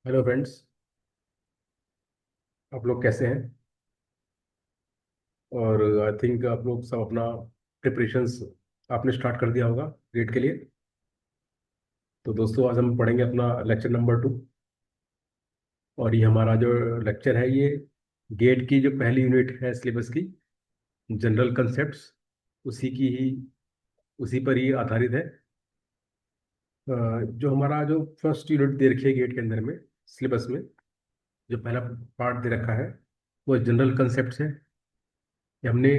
Hello friends. आप लोग कैसे हैं? और आई थिंक आप लोग सब अपना प्रिपरेशंस आपने स्टार्ट कर दिया होगा गेट के लिए। तो दोस्तों, आज हम पढ़ेंगे अपना लेक्चर नंबर 2। और ये हमारा जो लेक्चर है, ये गेट की जो पहली यूनिट है सिलेबस की, जनरल कंसेप्ट्स, उसी की ही उसी पर ही आधारित है। जो हमारा जो फर्स्ट यूनिट दे रखी है गेट के अंदर में, सिलेबस में जो पहला पार्ट दे रखा है, वो जनरल कंसेप्ट्स है। ये हमने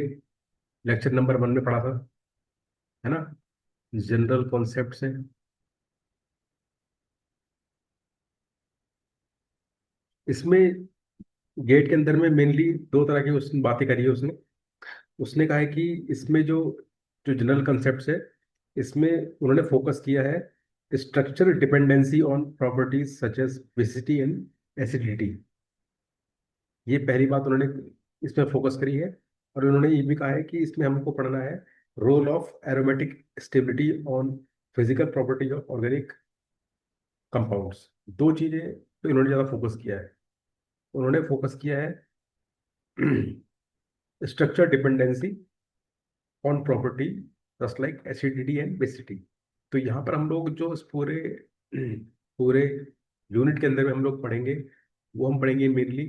लेक्चर नंबर 1 में पढ़ा था, है ना? जनरल कॉन्सेप्ट्स हैं इसमें। गेट के अंदर में मेनली दो तरह की उसने बातें करी है। उसने उसने कहा है कि इसमें जो जो जनरल कंसेप्ट्स है, इसमें उन्होंने फोकस किया है structure dependency on properties such as basicity and acidity. ये पहली बात उन्होंने इसमें फोकस करी है। और उन्होंने ये भी कहा है कि इसमें हमको पढ़ना है role of aromatic stability on physical properties of organic compounds. दो चीजें तो इन्होंने ज्यादा फोकस किया है। उन्होंने फोकस किया है structure dependency on property just like acidity and basicity. तो यहाँ पर हम लोग जो इस पूरे पूरे यूनिट के अंदर में हम लोग पढ़ेंगे, वो हम पढ़ेंगे मेनली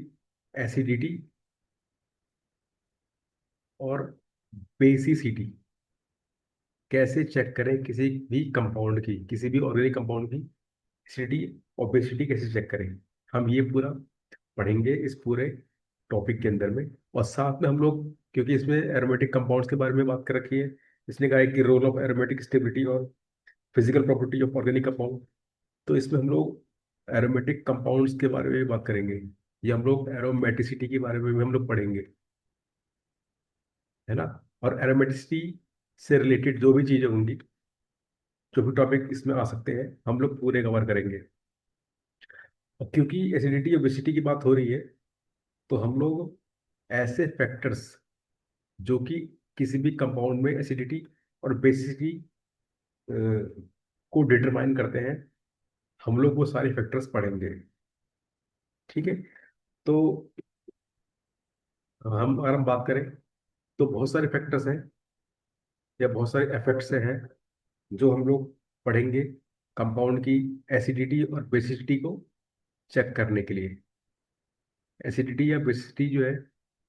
एसिडिटी और बेसिसिटी। कैसे चेक करें किसी भी कंपाउंड की, किसी भी ऑर्गेनिक कंपाउंड की एसिडिटी और बेसिडिटी कैसे चेक करें, हम ये पूरा पढ़ेंगे इस पूरे टॉपिक के अंदर में। और साथ में हम लोग, क्योंकि इसमें एरोमेटिक कंपाउंड्स के बारे में बात कर रखी है, इसने कहा है कि रोल ऑफ एरोमेटिक स्टेबिलिटी और physical property of organic compound, तो इसमें हम लोग एरोमेटिक कंपाउंड्स के बारे में भी बात करेंगे। ये हम लोग एरोमेटिसिटी के बारे में भी हम लोग पढ़ेंगे, है ना? और एरोमेटिसिटी से रिलेटेड जो भी चीजें होंगी, जो भी टॉपिक इसमें आ सकते हैं, हम लोग पूरे कवर करेंगे। और क्योंकि एसिडिटी और बेसिडिटी की बात हो रही है, तो हम लोग ऐसे फैक्टर्स जो कि किसी भी कंपाउंड में एसिडिटी और बेसिसिटी को डिटरमाइन करते हैं, हम लोग वो सारे फैक्टर्स पढ़ेंगे। ठीक है? तो हम अगर हम बात करें, तो बहुत सारे फैक्टर्स हैं या बहुत सारे इफेक्ट्स हैं जो हम लोग पढ़ेंगे कंपाउंड की एसिडिटी और बेसिसिटी को चेक करने के लिए। एसिडिटी या बेसिसिटी जो है,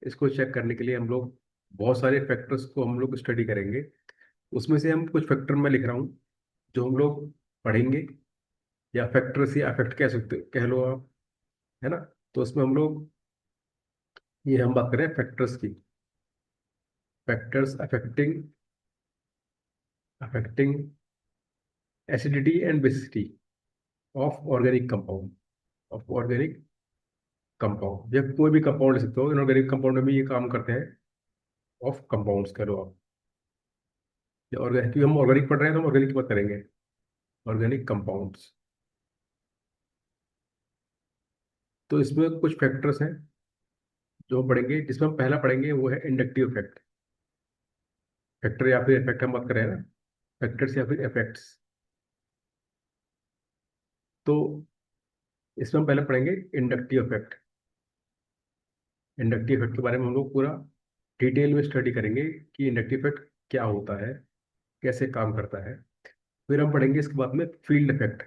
इसको चेक करने के लिए हम लोग बहुत सारे फैक्टर्स को हम लोग स्टडी करेंगे। उसमें से हम कुछ फैक्टर मैं लिख रहा हूँ जो हम लोग पढ़ेंगे, या फैक्टर्स या अफेक्ट कह सकते कह लो आप, है ना? तो उसमें हम लोग, ये हम बात करें फैक्टर्स की, factors affecting affecting acidity and basicity of organic compound, of organic compound, या कोई भी कंपाउंड ले सकते हो, इनऑर्गेनिक कंपाउंड में भी ये काम करते हैं। ऑफ कंपाउंड्स करो आप, या ऑर्गेनिक, क्योंकि हम ऑर्गेनिक पढ़ रहे हैं तो हम ऑर्गेनिक की बात करेंगे, ऑर्गेनिक कंपाउंड्स। तो इसमें कुछ फैक्टर्स हैं जो हम पढ़ेंगे, जिसमें हम पहला पढ़ेंगे वो है इंडक्टिव इफेक्ट। फैक्टर या फिर इफेक्ट हम बात करें ना, फैक्टर्स या फिर इफेक्ट्स। तो इसमें हम पहले पढ़ेंगे इंडक्टिव इफेक्ट। इंडक्टिव इफेक्ट के बारे में हम लोग पूरा डिटेल में स्टडी करेंगे कि इंडक्टिव इफेक्ट क्या होता है, कैसे काम करता है। फिर हम पढ़ेंगे इसके बाद में फील्ड इफेक्ट।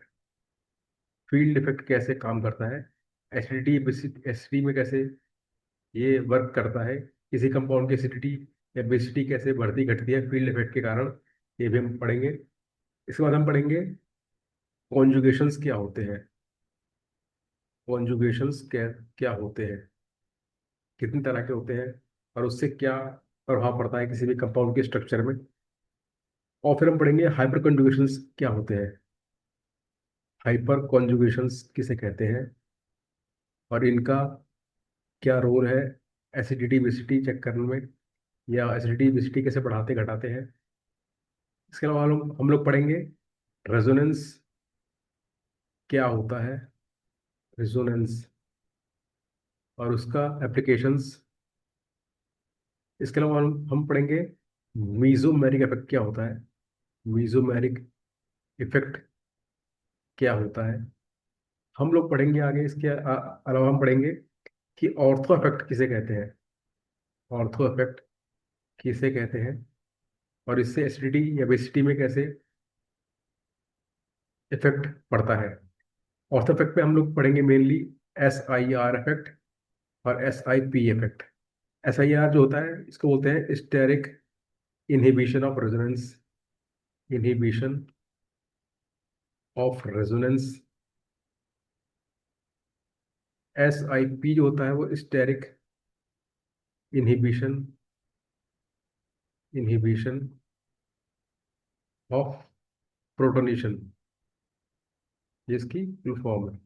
फील्ड इफेक्ट कैसे काम करता है, एसिडिटी एसिडिटी में कैसे ये वर्क करता है, किसी कंपाउंड की एसिडिटी या बेसिडिटी कैसे बढ़ती घटती है फील्ड इफेक्ट के कारण, ये भी हम पढ़ेंगे। इसके बाद हम पढ़ेंगे कॉन्जुगेशंस क्या होते हैं। कॉन्जुगेशंस क्या क्या होते हैं, कितने तरह के होते हैं, और उससे क्या प्रभाव पड़ता है किसी भी कंपाउंड के स्ट्रक्चर में। और फिर हम पढ़ेंगे हाइपर कॉन्जुगेशंस क्या होते हैं। हाइपर कॉन्जुगेशंस किसे कहते हैं, और इनका क्या रोल है एसिडिटी बेसिडिटी चेक करने में, या एसिडिटी बेसिडिटी कैसे बढ़ाते घटाते हैं। इसके अलावा हम लोग पढ़ेंगे रेजोनेंस क्या होता है, रेजोनेंस और उसका एप्लीकेशंस। इसके अलावा हम पढ़ेंगे मीजोमेरिक इफेक्ट क्या होता है, मीजोमेरिक इफेक्ट क्या होता है। हम लोग पढ़ेंगे आगे, इसके अलावा हम पढ़ेंगे कि ऑर्थो इफेक्ट किसे कहते हैं, ऑर्थो इफेक्ट किसे कहते हैं, और इससे एसिडिटी या बेसिटी में कैसे इफेक्ट पड़ता है। ऑर्थो इफेक्ट में हम लोग पढ़ेंगे मेनली SIR इफेक्ट और SIP इफेक्ट। SIR जो होता है इसको बोलते हैं steric inhibition of resonance, inhibition of resonance. SIP जो होता है वो steric inhibition, inhibition of protonation, जिसकी फुल फॉर्म है।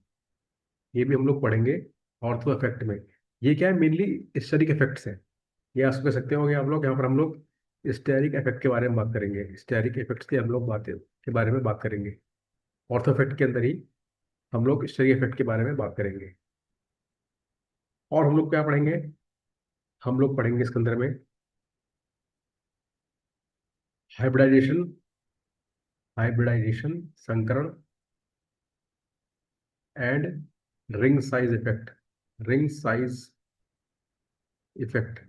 ये भी हम लोग पढ़ेंगे ऑर्थो इफेक्ट में। ये क्या है, मेनली स्टेरिक इफेक्ट्स हैं। ये आप कह सकते हो आप लोग, यहाँ पर हम लोग स्टेरिक इफेक्ट के बारे में बात करेंगे, स्टेरिक इफेक्ट्स के हम लोग बात के बारे में बात करेंगे। ऑर्थो इफेक्ट के अंदर ही हम लोग स्टेरिक इफेक्ट के बारे में बात करेंगे। और हम लोग क्या पढ़ेंगे, हम लोग पढ़ेंगे इसके अंदर में हाइब्रिडाइजेशन, हाइब्रिडाइजेशन संकरण, and ring size effect, ring size effect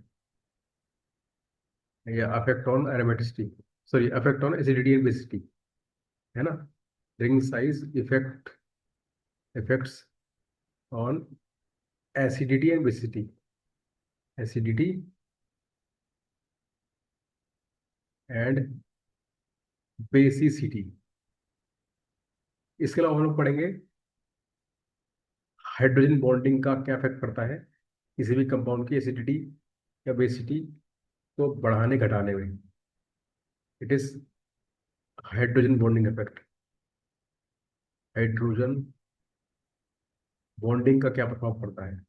या affect on aromaticity, sorry affect on acidity and basicity, है ना। Ring size effect, effects on acidity and basicity, acidity and basicity. इसके अलावा हम लोग पढ़ेंगे हाइड्रोजन बॉन्डिंग का क्या इफेक्ट पड़ता है किसी भी कंपाउंड की एसिडिटी या बेसिसिटी को बढ़ाने घटाने में। It is hydrogen bonding effect, hydrogen bonding का क्या प्रभाव पड़ता है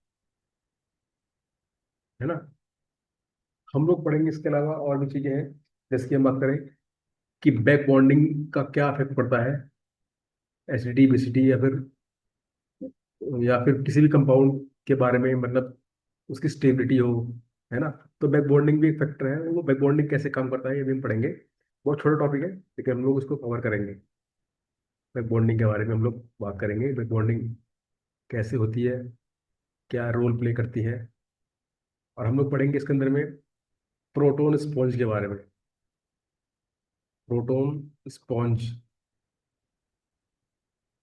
ना। हम लोग पढ़ेंगे इसके अलावा और भी चीजें हैं, जैसे कि हम बात करें कि बैक बॉन्डिंग का क्या इफेक्ट पड़ता है एसिडिटी बेसिसिटी या फिर किसी भी कंपाउंड के बारे में, मतलब उसकी स्टेबिलिटी हो, है ना। तो बैक बॉन्डिंग भी एक फैक्टर है, वो बैक बॉन्डिंग कैसे काम करता है ये भी हम पढ़ेंगे। बहुत छोटा टॉपिक है लेकिन हम लोग उसको कवर करेंगे। बैक बॉन्डिंग के बारे में हम लोग बात करेंगे, बैक बॉन्डिंग कैसे होती है, क्या रोल प्ले करती है। और हम लोग पढ़ेंगे इसके अंदर में प्रोटोन स्पॉन्ज के बारे में, प्रोटोन स्पॉन्ज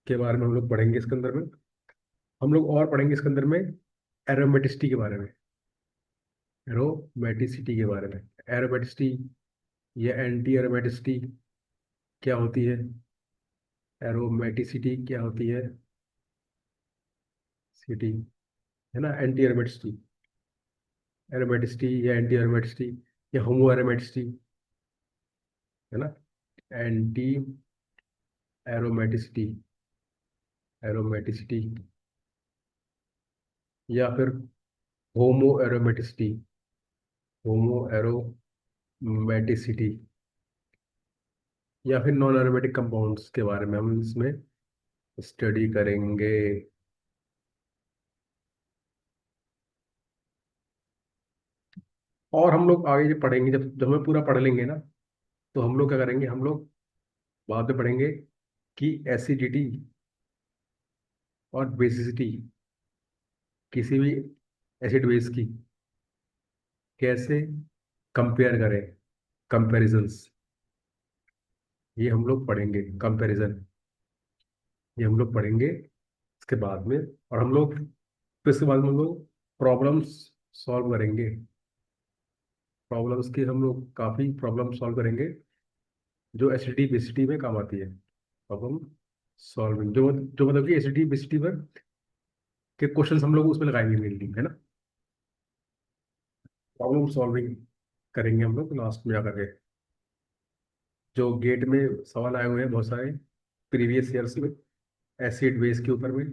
के बारे में हम लोग पढ़ेंगे इसके अंदर में। हम लोग और पढ़ेंगे इसके अंदर में एरोमेटिसिटी के बारे में, एरोमेटिसिटी के बारे में। एरोमेटिसिटी या एंटी एरोमेटिसिटी क्या होती है, एरोमेटिसिटी क्या होती है, सिटी, है ना। एंटी एरोमेटिसिटी, एरोमेटिसिटी या एंटी एरोमेटिसिटी या होमो एरोमेटिसिटी, है ना। एंटी एरोमेटिसिटी, एरोमेटिसिटी या फिर होमो एरोमेटिसिटी, होमो एरोमेटिसिटी या फिर नॉन एरोमेटिक कंपाउंड्स के बारे में हम इसमें स्टडी करेंगे। और हम लोग आगे जब पढ़ेंगे, जब जब हमें पूरा पढ़ लेंगे ना, तो हम लोग क्या करेंगे, हम लोग बाद में पढ़ेंगे कि एसिडिटी और बेसिसिटी किसी भी एसिड बेस की कैसे कंपेयर करें, कंपैरिजंस, ये हम लोग पढ़ेंगे। कंपैरिजन ये हम लोग पढ़ेंगे इसके बाद में। और हम लोग फिर इसके बाद में हम लोग प्रॉब्लम्स सॉल्व करेंगे, प्रॉब्लम्स की हम लोग काफ़ी प्रॉब्लम सॉल्व करेंगे जो एसिडिटी बेसिसिटी में काम आती है। प्रॉब्लम सॉल्विंग जो जो मतलब कि एसिडिटी बेसिसिटी पर के क्वेश्चंस हम लोग उसमें लगाएंगे मेनली, है ना। प्रॉब्लम सॉल्विंग करेंगे हम लोग लास्ट में जाकर के। जो गेट में सवाल आए हुए हैं बहुत सारे प्रीवियस ईयर्स में एसिड बेस के ऊपर में,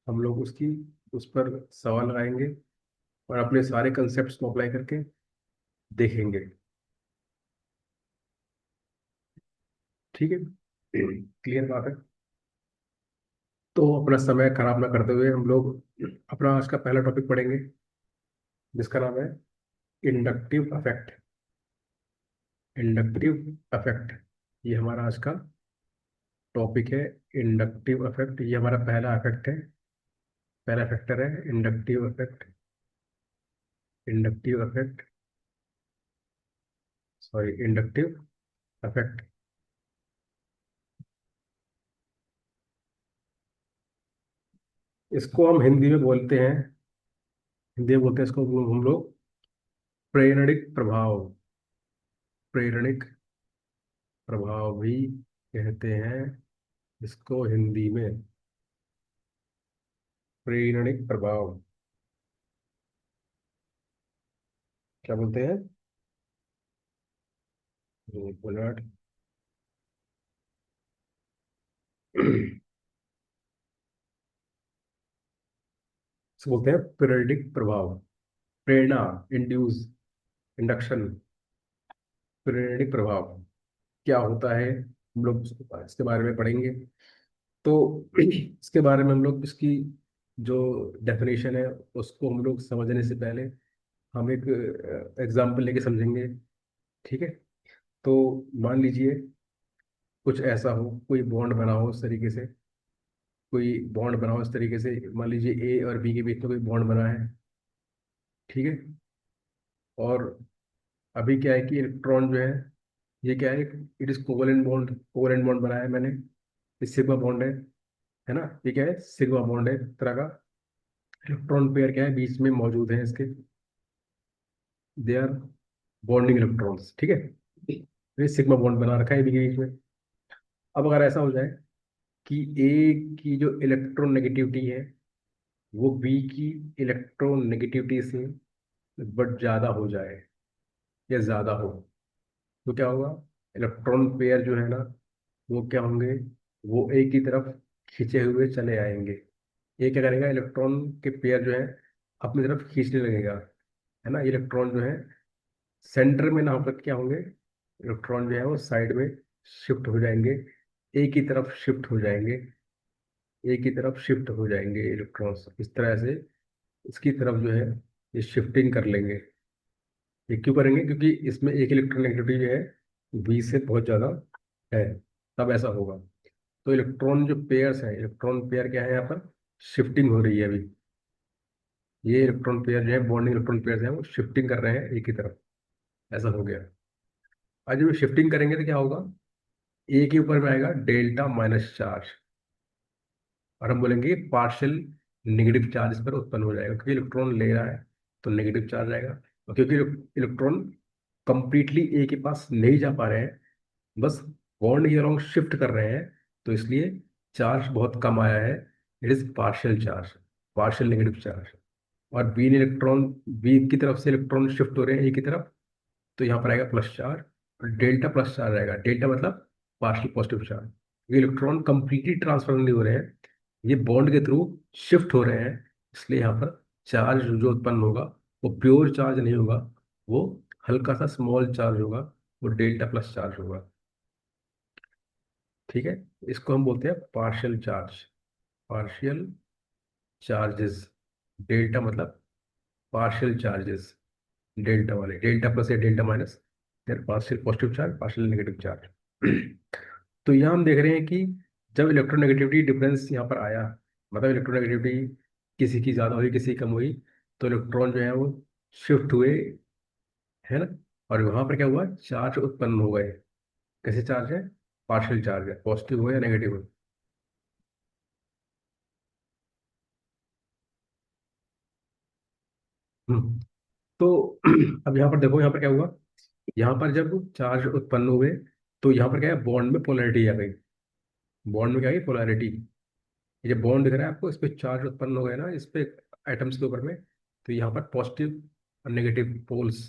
हम लोग उसकी उस पर सवाल लगाएंगे और अपने सारे कंसेप्ट को अप्लाई करके देखेंगे। ठीक है, क्लियर बात है। तो अपना समय खराब ना करते हुए हम लोग अपना आज का पहला टॉपिक पढ़ेंगे, जिसका नाम है इंडक्टिव अफेक्ट। इंडक्टिव अफेक्ट ये हमारा आज का टॉपिक है। इंडक्टिव अफेक्ट ये हमारा पहला अफेक्ट है पहला फैक्टर है inductive effect. Inductive effect, sorry, inductive effect. इसको हम हिंदी में बोलते हैं, हिंदी में बोलते हैं इसको हम लोग प्रेरणिक प्रभाव। प्रेरणिक प्रभाव भी कहते हैं इसको हिंदी में, प्रेरणिक प्रभाव। क्या बोलते हैं? बुलेट। इसको बोलते हैं प्रेरणिक प्रभाव। प्रेरणा, इंड्यूस, इंडक्शन, प्रेरणिक प्रभाव क्या होता है, हम लोग इसके बारे में पढ़ेंगे। तो इसके बारे में हम लोग इसकी जो डेफिनेशन है उसको हम लोग समझने से पहले हम एक एग्जाम्पल लेके समझेंगे। ठीक है? तो मान लीजिए कुछ ऐसा हो, कोई बॉन्ड बना हो इस तरीके से, कोई बॉन्ड बना हो इस तरीके से, मान लीजिए ए और बी के बीच में कोई बॉन्ड बना है। ठीक है? और अभी क्या है कि इलेक्ट्रॉन जो है, ये क्या है, it is covalent bond, covalent bond बनाया है मैंने, ये सिग्मा बॉन्ड है ना? ये क्या है, सिग्मा बॉन्ड है एक तरह का। इलेक्ट्रॉन पेयर क्या है बीच में मौजूद है इसके, दे आर बॉन्डिंग इलेक्ट्रॉन्स। ठीक है? ये सिग्मा बॉन्ड बना रखा है बी के बीच में। अब अगर ऐसा हो जाए कि ए की जो इलेक्ट्रॉन नेगेटिविटी है वो बी की इलेक्ट्रॉन नेगेटिविटी से बट ज्यादा हो जाए या ज्यादा हो, तो क्या होगा, इलेक्ट्रॉन पेयर जो है ना वो क्या होंगे, वो एक की तरफ खींचे हुए चले आएंगे। ये क्या करेगा, इलेक्ट्रॉन के पेयर जो है अपनी तरफ खींचने लगेगा, है ना? इलेक्ट्रॉन जो है सेंटर में ना होकर क्या होंगे, इलेक्ट्रॉन जो है वो साइड में शिफ्ट हो जाएंगे, एक की तरफ शिफ्ट हो जाएंगे, एक की तरफ शिफ्ट हो जाएंगे इलेक्ट्रॉन्स इस तरह से, इसकी तरफ जो है ये शिफ्टिंग कर लेंगे। ये क्यों करेंगे, क्योंकि इसमें एक इलेक्ट्रोनेगेटिविटी जो है बी से बहुत ज़्यादा है, तब ऐसा होगा। तो इलेक्ट्रॉन जो पेयर्स हैं, इलेक्ट्रॉन पेयर क्या है यहाँ पर, शिफ्टिंग हो रही है अभी। ये इलेक्ट्रॉन पेयर जो है, बॉन्डिंग इलेक्ट्रॉन पेयर हैं, वो शिफ्टिंग कर रहे हैं एक ही तरफ, ऐसा हो गया। आज जब शिफ्टिंग करेंगे तो क्या होगा, ए के ऊपर में आएगा डेल्टा माइनस चार्ज, और हम बोलेंगे पार्शियल नेगेटिव चार्ज इस पर उत्पन्न हो जाएगा, क्योंकि इलेक्ट्रॉन ले रहा है तो नेगेटिव चार्ज आएगा। और क्योंकि इलेक्ट्रॉन कंप्लीटली ए के पास नहीं जा पा रहे हैं, बस बॉन्ड के अलोंग शिफ्ट कर रहे हैं, तो इसलिए चार्ज बहुत कम आया है। It is partial charge, partial negative charge. और बी इलेक्ट्रॉन, बी की तरफ से इलेक्ट्रॉन शिफ्ट हो रहे हैं ए की तरफ, तो यहाँ पर आएगा प्लस चार्ज, और डेल्टा प्लस चार्ज आएगा। डेल्टा मतलब पार्शियल पॉजिटिव चार्ज। ये इलेक्ट्रॉन कंप्लीटली ट्रांसफर नहीं हो रहे हैं, ये बॉन्ड के थ्रू शिफ्ट हो रहे हैं, इसलिए यहाँ पर चार्ज जो उत्पन्न होगा वो प्योर चार्ज नहीं होगा, वो हल्का सा स्मॉल चार्ज होगा, वो डेल्टा प्लस चार्ज होगा। ठीक है? इसको हम बोलते हैं partial charge, partial charges. Delta मतलब पार्शियल चार्जेस, डेल्टा वाले, डेल्टा प्लस या डेल्टा माइनस, फिर partial positive charge, partial negative charge. तो यहाँ हम देख रहे हैं कि जब इलेक्ट्रोनेगेटिविटी डिफरेंस यहाँ पर आया, मतलब इलेक्ट्रोनेगेटिविटी किसी की ज़्यादा हुई किसी की कम हुई, तो इलेक्ट्रॉन जो है वो शिफ्ट हुए, है ना? और वहाँ पर क्या हुआ, चार्ज उत्पन्न हो गए। कैसे चार्ज है, पार्शियल चार्ज है, पॉजिटिव हो या नेगेटिव हो। हम्म। तो अब यहाँ पर देखो, यहाँ पर क्या हुआ, यहाँ पर जब चार्ज उत्पन्न हुए तो यहाँ पर क्या है, बॉन्ड में पोलैरिटी आ गई। बॉन्ड में क्या है, पोलैरिटी। ये जो बॉन्ड दिख रहा है आपको, इस पे चार्ज उत्पन्न हो गया ना, इस पे एटम्स के ऊपर में, तो यहाँ पर पॉजिटिव और नेगेटिव पोल्स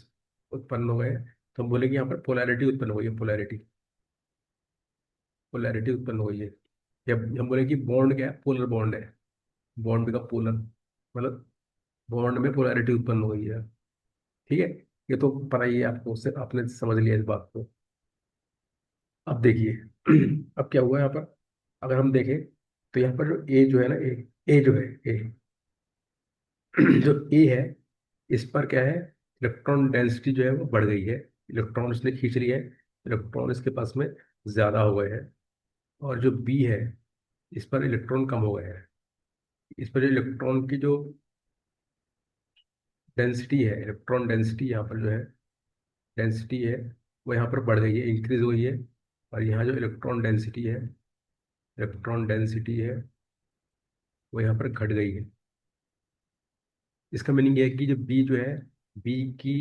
उत्पन्न हो गए। तो हम बोलेंगे यहाँ पर पोलैरिटी उत्पन्न हुई है, पोलैरिटी, पोलैरिटी उत्पन्न हुई है। या हम बोलेंगे कि बॉन्ड क्या है, पोलर बॉन्ड है, बॉन्ड का पोलर मतलब बॉन्ड में पोलैरिटी उत्पन्न हो गई है। ठीक है? ये तो पता ही है आपको, उससे आपने समझ लिया इस बात को। अब देखिए, अब क्या हुआ यहाँ पर, अगर हम देखें तो यहाँ पर जो ए जो है ना, ए जो है, ए जो ए है, इस पर क्या है, इलेक्ट्रॉन डेंसिटी जो है वो बढ़ गई है, इलेक्ट्रॉन इसने खींच लिया है, इलेक्ट्रॉन इसके पास में ज्यादा हो गए हैं। और जो बी है, इस पर इलेक्ट्रॉन कम हो गए हैं। इस पर जो इलेक्ट्रॉन की जो डेंसिटी है, इलेक्ट्रॉन डेंसिटी यहाँ पर जो है, डेंसिटी है वो यहाँ पर बढ़ गई है, इंक्रीज हुई है। और यहाँ जो इलेक्ट्रॉन डेंसिटी है, इलेक्ट्रॉन डेंसिटी है वो यहाँ पर घट गई है। इसका मीनिंग ये है कि जो बी जो है, बी की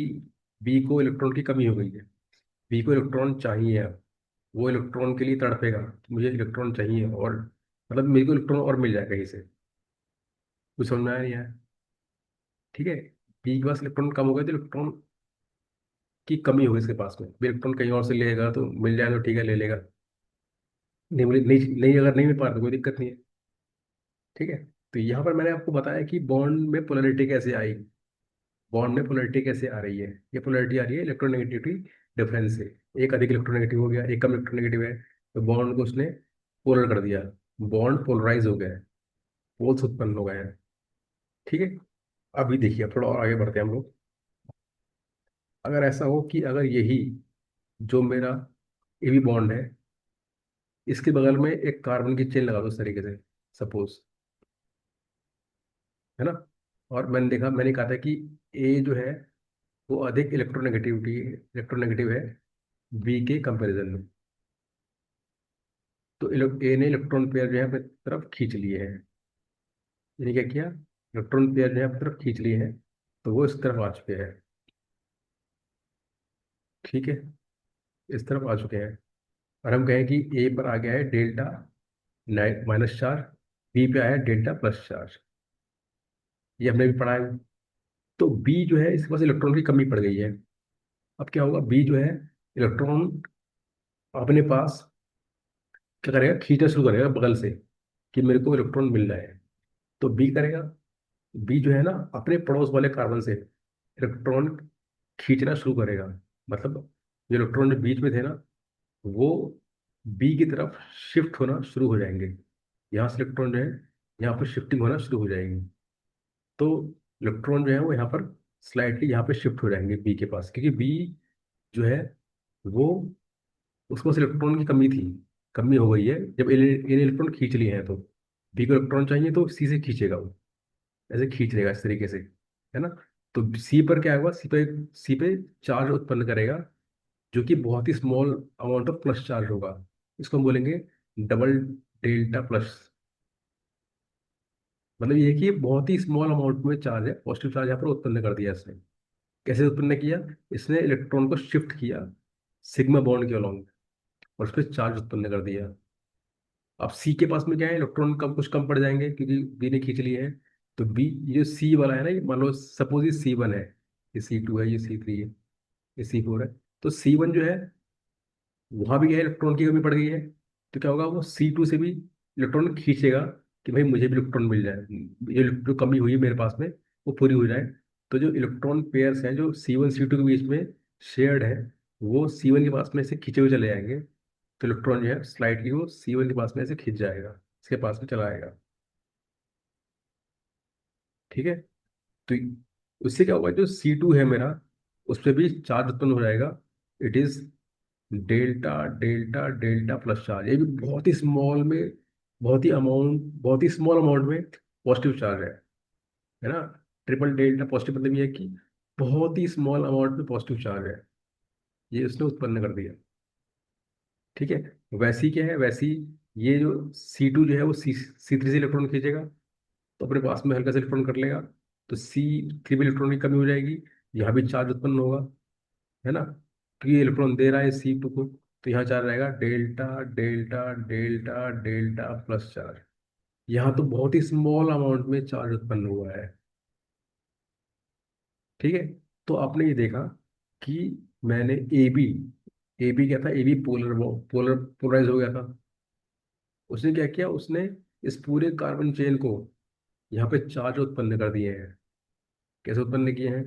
बी को इलेक्ट्रॉन की कमी हो गई है। बी को इलेक्ट्रॉन चाहिए अब, वो इलेक्ट्रॉन के लिए तड़पेगा कि मुझे इलेक्ट्रॉन चाहिए, और मतलब मेरे को इलेक्ट्रॉन और मिल जाए कहीं से। कुछ समझ में आया नहीं आया? ठीक है। बी के पास इलेक्ट्रॉन कम हो गए तो इलेक्ट्रॉन की कमी होगी इसके पास में, भी इलेक्ट्रॉन कहीं और से लेगा तो मिल जाए तो ठीक है, ले लेगा। नहीं नहीं नहीं, अगर नहीं मिल पा रहा तो कोई दिक्कत नहीं है। ठीक है। तो यहाँ पर मैंने आपको बताया कि बॉन्ड में पोलैरिटी कैसे आई। बॉन्ड में पोलैरिटी कैसे आ रही है? ये पोलैरिटी आ रही है इलेक्ट्रोनेगेटिविटी डिफरेंस से। एक अधिक इलेक्ट्रोनेगेटिव हो गया, एक कम इलेक्ट्रोनेगेटिव है, तो बॉन्ड को उसने पोलर कर दिया। बॉन्ड पोलराइज हो गया है, पोल्स उत्पन्न हो गए हैं। ठीक है। अभी देखिए, अब थोड़ा और आगे बढ़ते हैं हम लोग। अगर ऐसा हो कि अगर यही जो मेरा ए बी बॉन्ड है, इसके बगल में एक कार्बन की चेन लगा दो इस तरीके से, सपोज, है ना। और मैंने देखा, मैंने कहा था कि ए जो है वो अधिक इलेक्ट्रोनेगेटिव है बी के कंपैरिजन में। तो ए ने इलेक्ट्रॉन पेयर जो है अपनी तरफ खींच लिए हैं। यानी क्या किया? इलेक्ट्रॉन पेयर जो है अपनी तरफ खींच लिए हैं, तो वो इस तरफ आ चुके हैं। ठीक है, इस तरफ आ चुके हैं। और हम कहें कि ए पर आ गया है डेल्टा माइनस चार्ज, बी पे आया है डेल्टा प्लस चार्ज। ये हमने भी पढ़ा है। तो बी जो है इसके पास इलेक्ट्रॉन की कमी पड़ गई है। अब क्या होगा? बी जो है इलेक्ट्रॉन अपने पास क्या करेगा? खींचना शुरू करेगा बगल से, कि मेरे को इलेक्ट्रॉन मिल रहा है। तो बी करेगा, बी जो है ना, अपने पड़ोस वाले कार्बन से इलेक्ट्रॉन खींचना शुरू करेगा। मतलब जो इलेक्ट्रॉन जो बीच में थे ना, वो बी की तरफ शिफ्ट होना शुरू हो जाएंगे। यहाँ से इलेक्ट्रॉन जो है यहाँ पर शिफ्टिंग होना शुरू हो जाएगी। तो इलेक्ट्रॉन जो है वो यहाँ पर स्लाइटली यहाँ पे शिफ्ट हो जाएंगे बी के पास, क्योंकि बी जो है वो, उसके पास इलेक्ट्रॉन की कमी थी, कमी हो गई है। जब इन इलेक्ट्रॉन खींच लिए हैं तो बी को इलेक्ट्रॉन चाहिए तो सी से खींचेगा वो, ऐसे खींच लेगा इस तरीके से, है ना। तो सी पर क्या होगा? सी पे चार्ज उत्पन्न करेगा, जो कि बहुत ही small amount of plus charge होगा। इसको हम बोलेंगे डबल डेल्टा प्लस। मतलब ये कि बहुत ही स्मॉल अमाउंट में चार्ज है, पॉजिटिव चार्ज यहाँ पर उत्पन्न कर दिया इसने। कैसे उत्पन्न किया? इसने इलेक्ट्रॉन को शिफ्ट किया सिग्मा बॉन्ड के अलॉन्ग, और उस पर चार्ज उत्पन्न कर दिया। अब सी के पास में क्या है? इलेक्ट्रॉन कम, कुछ कम पड़ जाएंगे क्योंकि बी ने खींच लिए हैं। तो बी, ये जो सी वाला है ना, ये मान लो सपोज ये C1 है, ये C2 है, ये C3 है, ये C4 है। तो C1 जो है, वहां भी क्या है? इलेक्ट्रॉन की कमी पड़ गई है। तो क्या होगा? वो C2 से भी इलेक्ट्रॉन खींचेगा कि भाई मुझे भी इलेक्ट्रॉन मिल जाए, ये जो कमी हुई है मेरे पास में वो पूरी हो जाए। तो जो इलेक्ट्रॉन पेयर्स हैं जो C1 C2 के बीच में शेयर्ड है, वो C1 के पास में से खींचे हुए चले जाएंगे। तो इलेक्ट्रॉन जो है स्लाइटली वो C1 के पास में से खींच जाएगा, इसके पास में चला आएगा। ठीक है। तो उससे क्या होगा? जो C2 है मेरा, उस पर भी चार्ज उत्पन्न हो जाएगा। It is delta delta delta plus charge. ये भी बहुत ही स्मॉल में, बहुत ही स्मॉल अमाउंट में पॉजिटिव चार्ज है ना। ट्रिपल डेल्टा पॉजिटिव मतलब ये है कि बहुत ही स्मॉल अमाउंट में पॉजिटिव चार्ज है, ये उसने उत्पन्न कर दिया। ठीक है। वैसी क्या है? वैसी ये जो C2 जो है वो C3 से इलेक्ट्रॉन खींचेगा, तो अपने पास में हल्का सा इलेक्ट्रॉन कर लेगा। तो C3 में इलेक्ट्रॉन की कमी हो जाएगी, यहाँ भी चार्ज उत्पन्न होगा, है ना। तो ये इलेक्ट्रॉन दे रहा है C2 को, तो यहाँ चार्ज रहेगा delta delta delta delta plus charge. यहाँ तो बहुत ही स्मॉल अमाउंट में चार्ज उत्पन्न हुआ है। ठीक है। तो आपने ये देखा कि मैंने ए बी क्या था? ए बी पोलराइज हो गया था। उसने क्या किया? उसने इस पूरे कार्बन चेन को यहाँ पे चार्ज उत्पन्न कर दिए हैं। कैसे उत्पन्न किए हैं?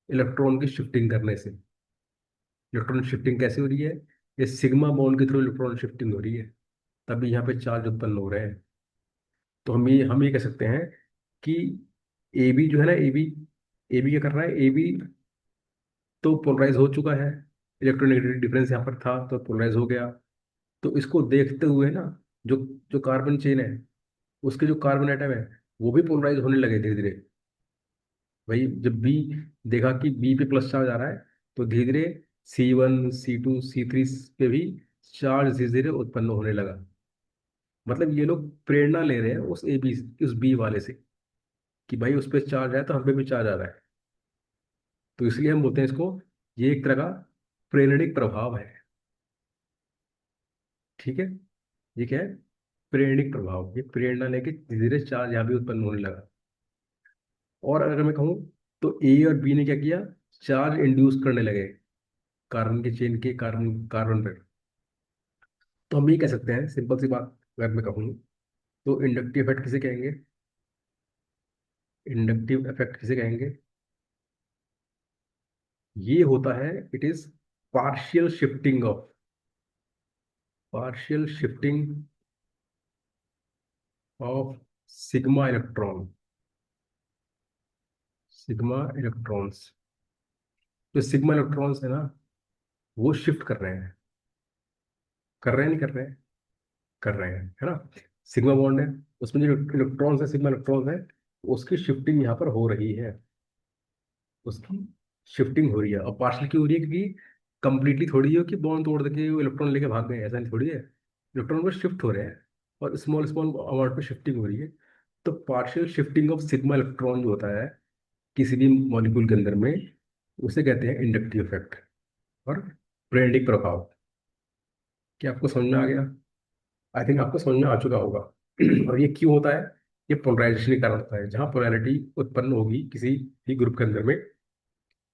इलेक्ट्रॉन की शिफ्टिंग करने से। इलेक्ट्रॉन शिफ्टिंग कैसे हो रही है? ये सिग्मा बॉन्ड के थ्रू इलेक्ट्रॉन शिफ्टिंग हो रही है, तभी यहाँ पे चार्ज उत्पन्न हो रहे हैं। तो हम ये कह सकते हैं कि ए बी जो है ना, ए बी क्या कर रहा है? ए बी तो पोलराइज हो चुका है, इलेक्ट्रोनेगेटिव डिफरेंस यहाँ पर था तो पोलराइज हो गया। तो इसको देखते हुए ना, जो जो कार्बन चेन है, उसके जो कार्बन एटम है वो भी पोलराइज होने लगे धीरे धीरे। भाई जब बी देखा कि बी पे प्लस चार्ज आ रहा है, तो धीरे धीरे C1 C2 C3 पे भी चार्ज धीरे धीरे उत्पन्न होने लगा। मतलब ये लोग प्रेरणा ले रहे हैं उस ए बी, उस बी वाले से, कि भाई उस पर चार्ज आया तो हम पे भी चार्ज आ रहा है। तो इसलिए हम बोलते हैं इसको, ये एक तरह का प्रेरणिक प्रभाव है। ठीक है। ये क्या है? प्रेरणिक प्रभाव। ये प्रेरणा लेके धीरे धीरे चार्ज यहाँ भी उत्पन्न होने लगा। और अगर मैं कहूँ, तो ए और बी ने क्या किया, चार्ज इंड्यूस करने लगे कार्बन के चेन के कार्बन कार्बन पर। तो हम ये कह सकते हैं, सिंपल सी बात अगर मैं कहूँ, तो इंडक्टिव इफेक्ट किसे कहेंगे? इंडक्टिव इफेक्ट किसे कहेंगे? ये होता है, it is partial shifting of, partial shifting of sigma electron, sigma electrons. जो सिग्मा इलेक्ट्रॉन्स है ना, वो शिफ्ट कर रहे हैं। कर रहे हैं नहीं कर रहे हैं? कर रहे हैं, है ना। सिग्मा बॉन्ड है, उसमें जो इलेक्ट्रॉन्स है, सिग्मा इलेक्ट्रॉन्स है, उसकी शिफ्टिंग यहाँ पर हो रही है। उसकी शिफ्टिंग हो रही है। और पार्शल क्यों हो रही है? क्योंकि कंप्लीटली थोड़ी है कि बॉन्ड तोड़ देके वो इलेक्ट्रॉन लेके भाग गए, ऐसा नहीं थोड़ी है। इलेक्ट्रॉन को शिफ्ट हो रहे हैं, और स्मॉल स्मॉल अमाउंट पे शिफ्टिंग हो रही है। तो partial shifting of sigma electron जो होता है किसी भी मॉलिक्यूल के अंदर में, उसे कहते हैं इंडक्टिव इफेक्ट और प्रेरणिक प्रभाव। क्या आपको समझ में आ गया? आई थिंक आपको समझ में आ चुका होगा। और ये क्यों होता है? ये पोलराइजेशन के कारण होता है। जहाँ पोलैरिटी उत्पन्न होगी किसी भी ग्रुप के अंदर में,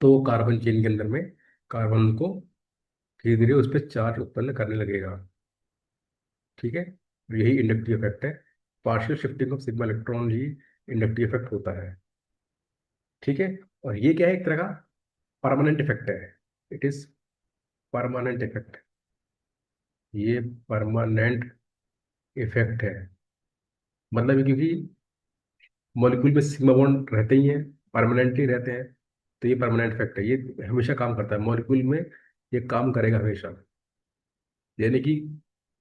तो कार्बन चेन के अंदर में कार्बन को धीरे धीरे उस पर चार्ज उत्पन्न करने लगेगा। ठीक है। और यही इंडक्टिव इफेक्ट है। Partial shifting of sigma electron he inductive effect होता है। ठीक है। और ये क्या है? एक तरह का परमानेंट इफेक्ट है। It is permanent effect. ये परमानेंट इफेक्ट है। मतलब ये क्योंकि मॉलिक्यूल में सिग्मा बॉन्ड रहते ही हैं, परमानेंटली रहते हैं, तो ये परमानेंट इफेक्ट है। ये हमेशा काम करता है मॉलिक्यूल में। ये काम करेगा हमेशा। यानी कि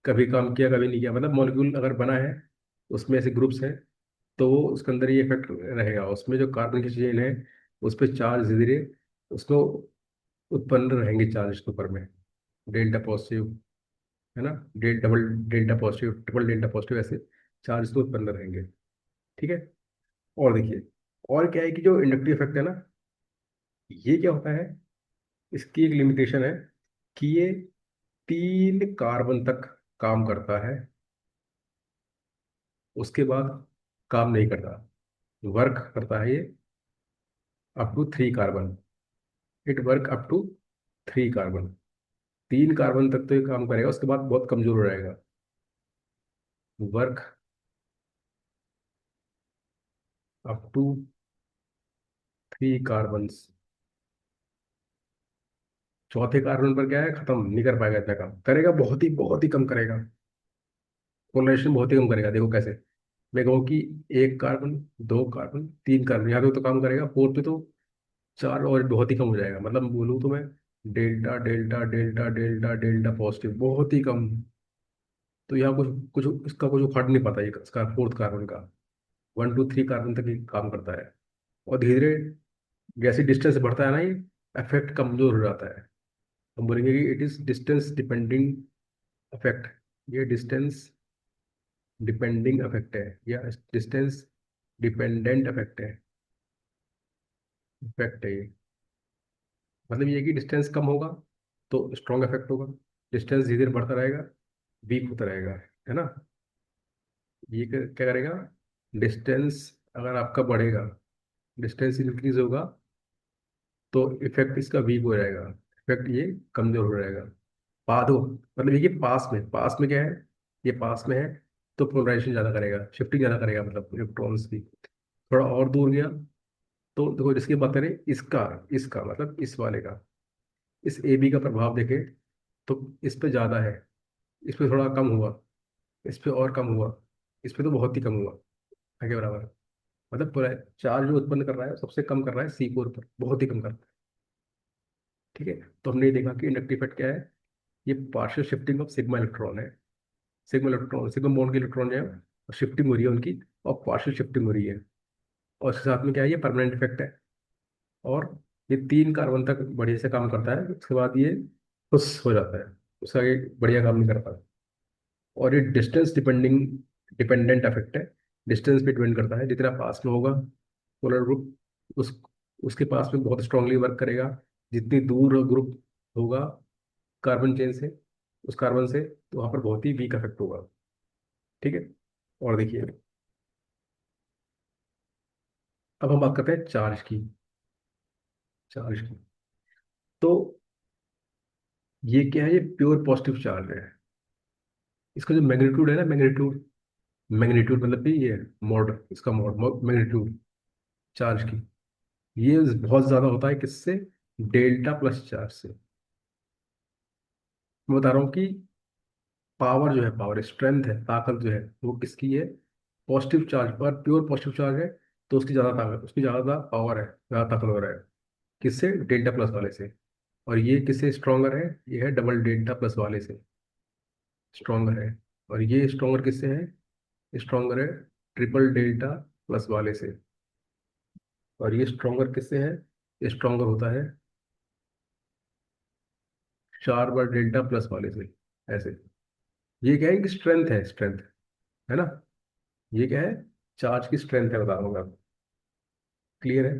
कभी काम किया कभी नहीं किया, मतलब मॉलिक्यूल अगर बना है, उसमें ऐसे ग्रुप्स हैं, तो वो उसके अंदर ये इफेक्ट रहेगा। उसमें जो कार्बन की चेन है, उस पर चार्ज धीरे धीरे उसको उत्पन्न रहेंगे चार्ज के ऊपर में। डेल्टा पॉजिटिव, है ना, double delta positive, triple delta positive, ऐसे चार्ज तो उत्पन्न रहेंगे। ठीक है। और देखिए, और क्या है कि जो इंडक्टिव इफेक्ट है ना, ये क्या होता है, इसकी एक लिमिटेशन है कि ये 3 कार्बन तक काम करता है, उसके बाद काम नहीं करता। वर्क करता है ये up to 3 carbon. It work up to 3 carbon. 3 carbon तक तो ये काम करेगा, उसके बाद बहुत कमजोर हो जाएगा। Work up to 3 carbon. चौथे कार्बन पर क्या है, खत्म नहीं कर पाएगा। इतना काम करेगा, बहुत ही कम करेगा। पोलराइजेशन बहुत ही कम करेगा। देखो कैसे, मैं कहूँ कि 1 कार्बन, 2 कार्बन, 3 कार्बन, यहाँ पे तो काम करेगा, फोर्थ पे तो चार, और बहुत ही कम हो जाएगा। मतलब बोलूँ तो मैं, delta delta delta delta delta positive, बहुत ही कम। तो यहाँ कुछ कुछ इसका कुछ उखाड़ नहीं पाता ये, इसका फोर्थ कार्बन का 1 2 3 कार्बन तक ही काम करता है। और धीरे धीरे जैसे डिस्टेंस बढ़ता है ना, ये इफेक्ट कमजोर हो जाता है। हम बोलेंगे कि it is distance depending effect. ये डिस्टेंस डिपेंडिंग इफेक्ट है, या डिस्टेंस डिपेंडेंट इफेक्ट है ये। मतलब ये है कि डिस्टेंस कम होगा तो स्ट्रॉन्ग इफेक्ट होगा, डिस्टेंस धीरे धीरे बढ़ता रहेगा, वीक होता रहेगा, है ना। ये क्या करेगा, डिस्टेंस अगर आपका बढ़ेगा, डिस्टेंस इंक्रीज होगा, तो इफेक्ट इसका वीक हो जाएगा, इफेक्ट ये कमजोर हो जाएगा। पादो मतलब ये कि पास में क्या है, ये पास में है, तो पोलराइजेशन ज़्यादा करेगा, शिफ्टिंग ज़्यादा करेगा, मतलब इलेक्ट्रॉन्स की। थोड़ा और दूर गया, तो देखो जिसकी बात करें, इसका इसका मतलब इस वाले का, इस ए बी का प्रभाव देखें, तो इस पे ज़्यादा है, इस पे थोड़ा कम हुआ, इस पे और कम हुआ, इस पे तो बहुत ही कम हुआ, आगे बराबर। मतलब पूरा चार्ज जो उत्पन्न कर रहा है सबसे कम कर रहा है C4 पर, बहुत ही कम कर रहा है। ठीक है। तो हमने ये देखा कि इंडक्टिव इफेक्ट क्या है, ये partial shifting of sigma electron है। सिग्मा इलेक्ट्रॉन, सिग्मा बॉन्ड के इलेक्ट्रॉन जो है, शिफ्टिंग हो रही है उनकी, और पार्शियल शिफ्टिंग हो रही है। और उसके साथ में क्या है, ये परमानेंट इफेक्ट है। और ये 3 कार्बन तक बढ़िया से काम करता है, उसके बाद ये खुश हो जाता है, उसका ये बढ़िया काम नहीं कर पाता। और ये डिस्टेंस डिपेंडेंट इफेक्ट है। डिस्टेंस पे डिपेंड करता है, जितना पास में होगा पोलर ग्रुप, उस उसके पास में बहुत स्ट्रांगली वर्क करेगा। जितनी दूर ग्रुप होगा कार्बन चेन से, उस कार्बन से, तो वहाँ पर बहुत ही वीक इफेक्ट होगा। ठीक है। और देखिए, अब हम बात करते हैं चार्ज की। चार्ज की, तो ये क्या है, ये प्योर पॉजिटिव चार्ज है। इसका जो मैग्नीट्यूड है ना, मैग्नीट्यूड, मैग्नीट्यूड मतलब कि ये मॉड, इसका मॉड, मैग्नीट्यूड चार्ज की, ये बहुत ज्यादा होता है किससे, डेल्टा प्लस चार्ज से। मैं बता रहा हूँ कि पावर जो है, पावर स्ट्रेंथ है, ताकत जो है, वो किसकी है, पॉजिटिव चार्ज पर। प्योर पॉजिटिव चार्ज है तो उसकी ज्यादा ताकत, उसकी ज्यादा पावर है, ज्यादा ताकतवर है। किससे, डेल्टा प्लस वाले से। और ये किससे स्ट्रोंगर है, ये है डबल डेल्टा प्लस वाले से स्ट्रोंगर है। और ये स्ट्रोंगर किससे है, स्ट्रोंगर है ट्रिपल डेल्टा प्लस वाले से। और ये स्ट्रोंगर किससे है, ये स्ट्रोंगर होता है 4 बार डेल्टा प्लस वाले से। ऐसे, ये क्या है कि स्ट्रेंथ है, स्ट्रेंथ है ना। ये क्या है, चार्ज की स्ट्रेंथ है, बता रहा हूँ मैं आपको। क्लियर है,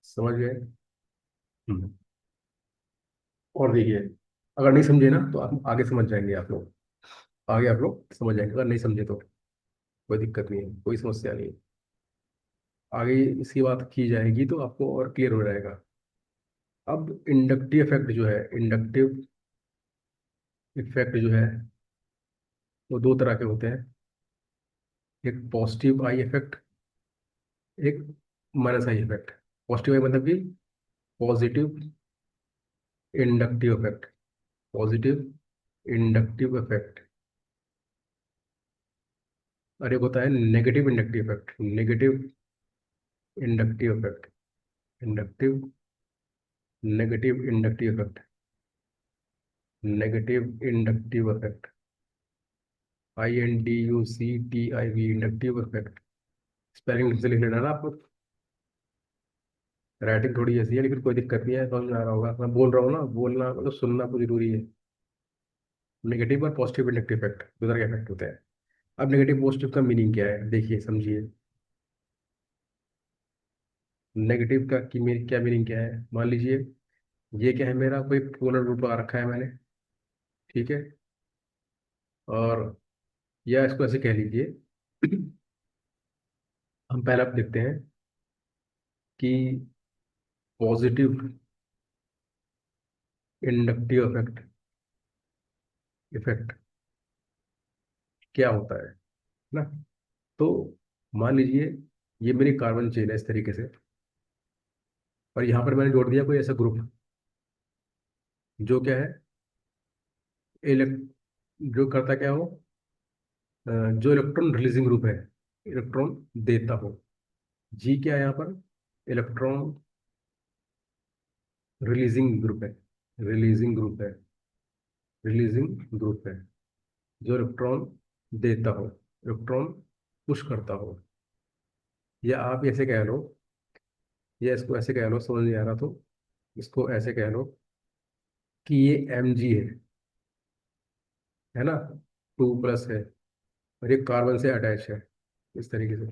समझ गए। हम्म। और देखिए, अगर नहीं समझे ना तो आप आगे समझ जाएंगे आप लोग, आगे आप लोग समझ जाएंगे। अगर नहीं समझे तो कोई दिक्कत नहीं है, कोई समस्या नहीं है। आगे इसकी बात की जाएगी तो आपको और क्लियर हो जाएगा। अब इंडक्टिव इफेक्ट जो है, इंडक्टिव इफेक्ट जो है, वो 2 तरह के होते हैं। एक पॉजिटिव आई इफेक्ट, एक माइनस आई इफेक्ट। पॉजिटिव आई मतलब कि positive inductive effect, positive inductive effect. और एक होता है negative inductive effect, negative inductive effect, inductive, negative inductive effect, negative inductive effect, INDUCTIV, inductive effect. Spelling से लिख लेना ना आप। राइटिंग थोड़ी ऐसी है, लेकिन कोई दिक्कत नहीं है, समझ में आ रहा होगा। मैं बोल रहा हूँ ना, बोलना मतलब सुनना तो जरूरी है। नेगेटिव और पॉजिटिव इंडक्टिव इफेक्ट, 2 तरह के इफेक्ट होते हैं। अब नेगेटिव पॉजिटिव का मीनिंग क्या है, देखिए समझिए। नेगेटिव का क्या मीनिंग क्या है, मान लीजिए ये क्या है, मेरा कोई पोलर ग्रुप लगा रखा है मैंने। ठीक है। और या इसको ऐसे कह लीजिए, हम पहले आप देखते हैं कि पॉजिटिव इंडक्टिव इफेक्ट, इफेक्ट क्या होता है ना। तो मान लीजिए ये मेरी कार्बन चेन है इस तरीके से, और यहाँ पर मैंने जोड़ दिया कोई ऐसा ग्रुप जो क्या है, इलेक्ट जो करता क्या हो, जो इलेक्ट्रॉन रिलीजिंग ग्रुप है, इलेक्ट्रॉन देता हो। जी क्या है यहाँ पर, इलेक्ट्रॉन रिलीजिंग ग्रुप है, रिलीजिंग ग्रुप है, रिलीजिंग ग्रुप है। जो इलेक्ट्रॉन देता हो, इलेक्ट्रॉन पुश करता हो। या आप ऐसे कह लो, या इसको ऐसे कह लो, समझ नहीं आ रहा तो इसको ऐसे कह लो कि ये Mg है ना, 2+ है, और ये कार्बन से अटैच है इस तरीके से।